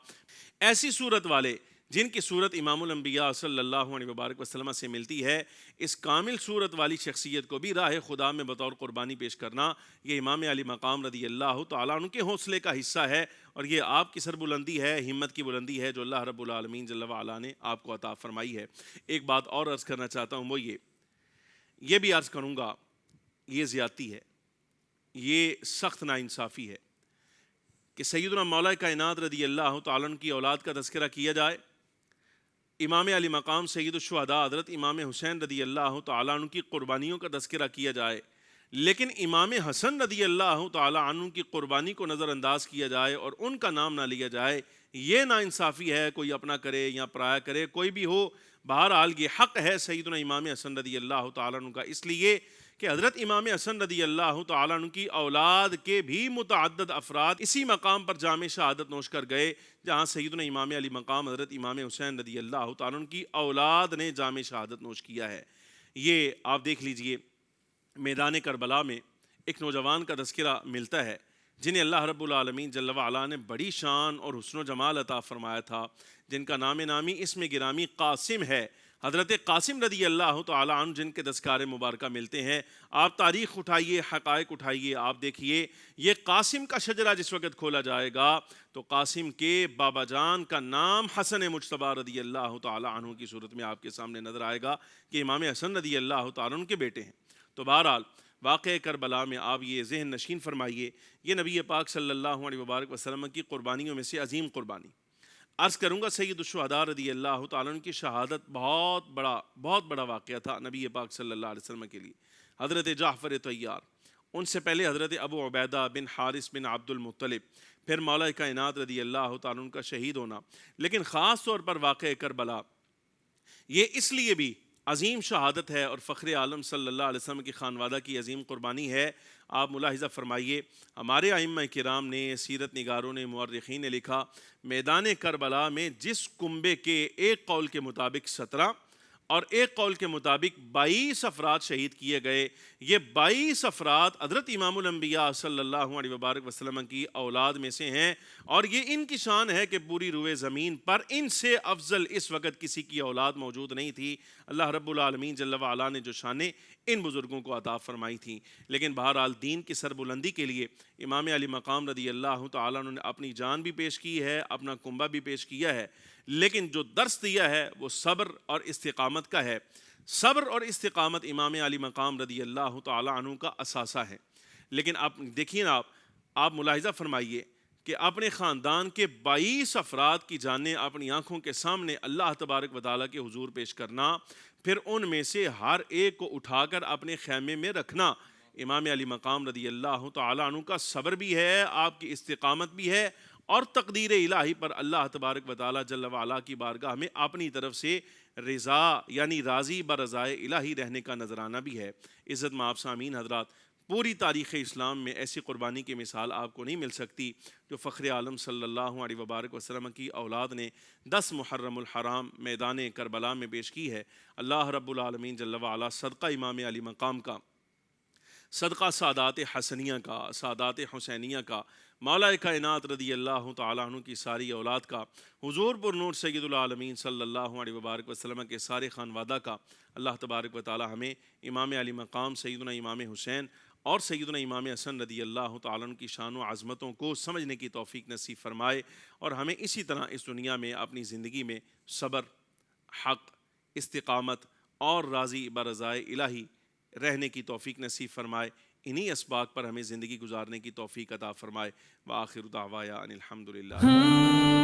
ایسی صورت والے جن کی صورت امام الانبیاء صلی اللہ علیہ وبارک وسلم سے ملتی ہے، اس کامل صورت والی شخصیت کو بھی راہ خدا میں بطور قربانی پیش کرنا یہ امام علی مقام رضی اللہ تعالیٰ عنہ کے حوصلے کا حصہ ہے، اور یہ آپ کی سربلندی ہے، ہمت کی بلندی ہے جو اللہ رب العالمین جل وعلا نے آپ کو عطا فرمائی ہے۔ ایک بات اور عرض کرنا چاہتا ہوں، وہ یہ بھی عرض کروں گا، یہ زیادتی ہے، یہ سخت ناانصافی ہے کہ سیدنا مولا کائنات رضی اللہ تعالیٰ عنہ کی اولاد کا تذکرہ کیا جائے، امام علی مقام سید الشہداء حضرت امام حسین رضی اللہ تعالیٰ عنہ کی قربانیوں کا تذکرہ کیا جائے، لیکن امام حسن رضی اللہ تعالیٰ عنہ کی قربانی کو نظر انداز کیا جائے اور ان کا نام نہ لیا جائے، یہ ناانصافی ہے، کوئی اپنا کرے یا پرایا کرے، کوئی بھی ہو، بہرحال یہ حق ہے سیدنا امام حسن رضی اللہ تعالیٰ عنہ کا، اس لیے کہ حضرت امام حسن رضی اللہ تعالیٰ عنہ کی اولاد کے بھی متعدد افراد اسی مقام پر جام شہادت نوش کر گئے جہاں سیدنا امام علی مقام حضرت امام حسین رضی اللہ تعالیٰ عنہ کی اولاد نے جام شہادت نوش کیا ہے۔ یہ آپ دیکھ لیجئے میدان کربلا میں ایک نوجوان کا تذکرہ ملتا ہے جنہیں اللہ رب العالمین جل وعلا نے بڑی شان اور حسن و جمال عطا فرمایا تھا، جن کا نام نامی اسم گرامی قاسم ہے۔ حضرت قاسم رضی اللہ تعالیٰ عنہ جن کے تذکار مبارکہ ملتے ہیں، آپ تاریخ اٹھائیے، حقائق اٹھائیے، آپ دیکھیے یہ قاسم کا شجرہ جس وقت کھولا جائے گا تو قاسم کے بابا جان کا نام حسن مجتبیٰ رضی اللہ تعالیٰ عنہ کی صورت میں آپ کے سامنے نظر آئے گا کہ امام حسن رضی اللہ تعالیٰ عنہ کے بیٹے ہیں۔ تو بہرحال واقعہ کربلا میں آپ یہ ذہن نشین فرمائیے، یہ نبی پاک صلی اللہ علیہ وبارک وسلم کی قربانیوں میں سے عظیم قربانی۔ عرض کروں گا سید الشہداء رضی اللہ تعالیٰ عنہ کی شہادت بہت بڑا واقعہ تھا نبی پاک صلی اللہ علیہ وسلم کے لیے۔ حضرت جعفر طیار، ان سے پہلے حضرت ابو عبیدہ بن حارث بن عبد المطلب، پھر مولا کائنات رضی اللہ تعالیٰ عنہ کا شہید ہونا، لیکن خاص طور پر واقعہ کربلا یہ اس لیے بھی عظیم شہادت ہے اور فخر عالم صلی اللہ علیہ وسلم کی خانوادہ کی عظیم قربانی ہے۔ آپ ملاحظہ فرمائیے، ہمارے ائمہ کرام نے، سیرت نگاروں نے، مورخین نے لکھا میدان کربلا میں جس کنبے کے ایک قول کے مطابق 17 اور ایک قول کے مطابق 22 افراد شہید کیے گئے، یہ 22 افراد حضرت امام الانبیاء صلی اللہ علیہ وبارک وسلم کی اولاد میں سے ہیں، اور یہ ان کی شان ہے کہ پوری روئے زمین پر ان سے افضل اس وقت کسی کی اولاد موجود نہیں تھی۔ اللہ رب العالمین جل وعلا نے جو شانیں ان بزرگوں کو عطا فرمائی تھیں، لیکن بہرحال دین کی سربلندی کے لیے امام علی مقام رضی اللہ تعالیٰ عنہ نے اپنی جان بھی پیش کی ہے، اپنا کنبہ بھی پیش کیا ہے، لیکن جو درس دیا ہے وہ صبر اور استقامت کا ہے۔ صبر اور استقامت امام علی مقام رضی اللہ تعالیٰ عنہ کا اثاثہ ہے۔ لیکن آپ دیکھیے نا، آپ ملاحظہ فرمائیے کہ اپنے خاندان کے 22 افراد کی جانیں اپنی آنکھوں کے سامنے اللہ تبارک و تعالیٰ کے حضور پیش کرنا، پھر ان میں سے ہر ایک کو اٹھا کر اپنے خیمے میں رکھنا، امام علی مقام رضی اللہ تعالیٰ عنہ کا صبر بھی ہے، آپ کی استقامت بھی ہے، اور تقدیر الہی پر اللہ تبارک و تعالیٰ جل وعلا کی بارگاہ میں اپنی طرف سے رضا یعنی راضی برضائے الہی رہنے کا نذرانہ بھی ہے۔ عزت مآب سامعین حضرات، پوری تاریخ اسلام میں ایسی قربانی کی مثال آپ کو نہیں مل سکتی جو فخر عالم صلی اللہ علیہ وبارک وسلم کی اولاد نے 10 محرم الحرام میدان کربلا میں پیش کی ہے۔ اللہ رب العالمین جل وعلا صدقہ امام علی مقام کا، صدقہ سادات حسنیہ کا، سادات حسینیہ کا، مولا کائنات رضی اللہ تعالیٰ عنہ کی ساری اولاد کا، حضور پر نور سید العالمین صلی اللہ علیہ وبارک وسلم کے سارے خانوادہ کا، اللہ تبارک و تعالیٰ ہمیں امام علی مقام سیدنا امام حسین اور سیدنا امام حسن رضی اللہ تعالیٰ عنہ کی شان و عظمتوں کو سمجھنے کی توفیق نصیب فرمائے، اور ہمیں اسی طرح اس دنیا میں اپنی زندگی میں صبر، حق، استقامت اور راضی برضائے الہی رہنے کی توفیق نصیب فرمائے۔ انہی اسباق پر ہمیں زندگی گزارنے کی توفیق عطا فرمائے۔ وآخر دعوایا ان الحمدللہ۔